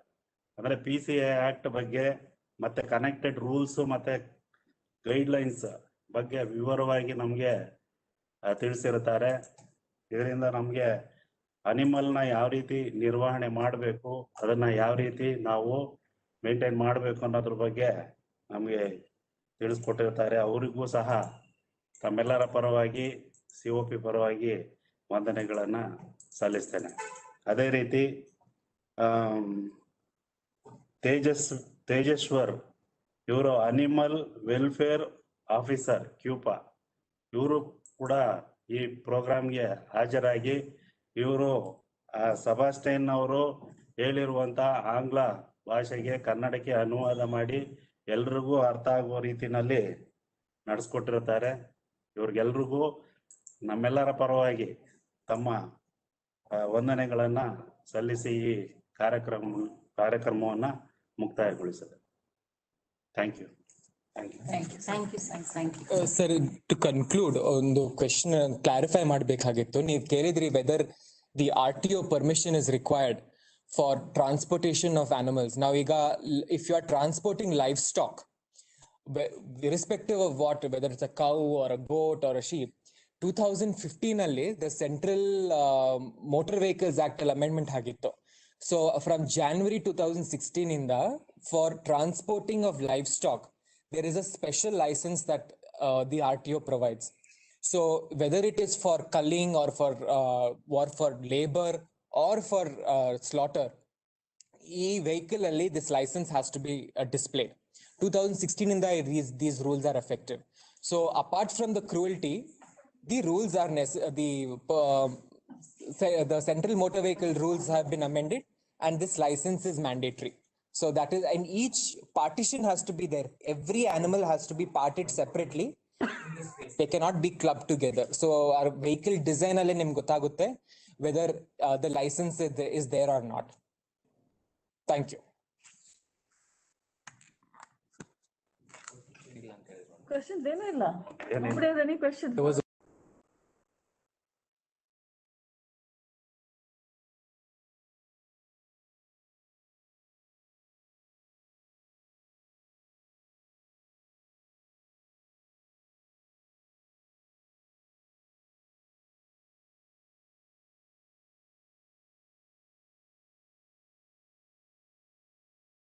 ಅಂದ್ರೆ PCA ಆಕ್ಟ್ ಬಗ್ಗೆ ಮತ್ತೆ ಕನೆಕ್ಟೆಡ್ ರೂಲ್ಸ್ ಮತ್ತೆ ಗೈಡ್ಲೈನ್ಸ್ ಬಗ್ಗೆ ವಿವರವಾಗಿ ನಮ್ಗೆ ತಿಳಿಸಿರುತ್ತಾರೆ. ಇದರಿಂದ ನಮ್ಗೆ ಅನಿಮಲ್ನ ಯಾವ ರೀತಿ ನಿರ್ವಹಣೆ ಮಾಡಬೇಕು, ಅದನ್ನ ಯಾವ ರೀತಿ ನಾವು ಮೇಂಟೈನ್ ಮಾಡಬೇಕು ಅನ್ನೋದ್ರ ಬಗ್ಗೆ ನಮ್ಗೆ ತಿಳಿಸ್ಕೊಟ್ಟಿರ್ತಾರೆ. ಅವರಿಗೂ ಸಹ ತಮ್ಮೆಲ್ಲರ ಪರವಾಗಿ COP ಪರವಾಗಿ ವಂದನೆಗಳನ್ನ ಸಲ್ಲಿಸ್ತೇನೆ. ಅದೇ ರೀತಿ ತೇಜಸ್ವರ್ ಇವರು ಅನಿಮಲ್ ವೆಲ್ಫೇರ್ ಆಫೀಸರ್ ಕ್ಯೂಪಾ, ಇವರು ಕೂಡ ಈ ಪ್ರೋಗ್ರಾಮ್ಗೆ ಹಾಜರಾಗಿ ಇವರು ಸೆಬಾಸ್ಟಿಯನ್ ಅವರು ಹೇಳಿರುವಂತ ಆಂಗ್ಲ ಭಾಷೆಗೆ ಕನ್ನಡಕ್ಕೆ ಅನುವಾದ ಮಾಡಿ ಎಲ್ರಿಗೂ ಅರ್ಥ ಆಗುವ ರೀತಿನಲ್ಲಿ ನಡೆಸ್ಕೊಟ್ಟಿರ್ತಾರೆ. ಇವ್ರಿಗೆಲ್ರಿಗೂ ನಮ್ಮೆಲ್ಲರ ಪರವಾಗಿ ತಮ್ಮ ವಂದನೆಗಳನ್ನ ಸಲ್ಲಿಸಿ ಈ ಕಾರ್ಯಕ್ರಮವನ್ನ ಮುಕ್ತಾಯಗೊಳಿಸಿದೆ. Thank you. Sir, to conclude, ಒಂದು ಕ್ವೆಶ್ಚನ್ ಕ್ಲಾರಿಫೈ ಮಾಡಬೇಕಾಗಿತ್ತು. ನೀವು ಕೇಳಿದ್ರಿ whether the RTO permission is required for transportation of animals. Now, if you are transporting livestock, irrespective of whether it's a cow or a goat or a sheep, 2015 ಅಲ್ಲಿ the Central Motor Vehicles Act amendment ಆಗಿತ್ತು. So from January 2016 ಇಂದ for transporting of livestock, there is a special license that the RTO provides. So whether it is for culling or for labor or for slaughter, ಈ vehicle ಅಲ್ಲಿ this license has to be displayed. 2016 ಇಂದ these rules are effective. So apart from the cruelty, the rules are the Central Motor Vehicle rules have been amended and this license is mandatory. So that is, and each partition has to be there. Every animal has to be parted separately. They cannot be clubbed together. So our vehicle design alli nimge gottagutte whether the license is there or not. Thank you. Questions? Any questions?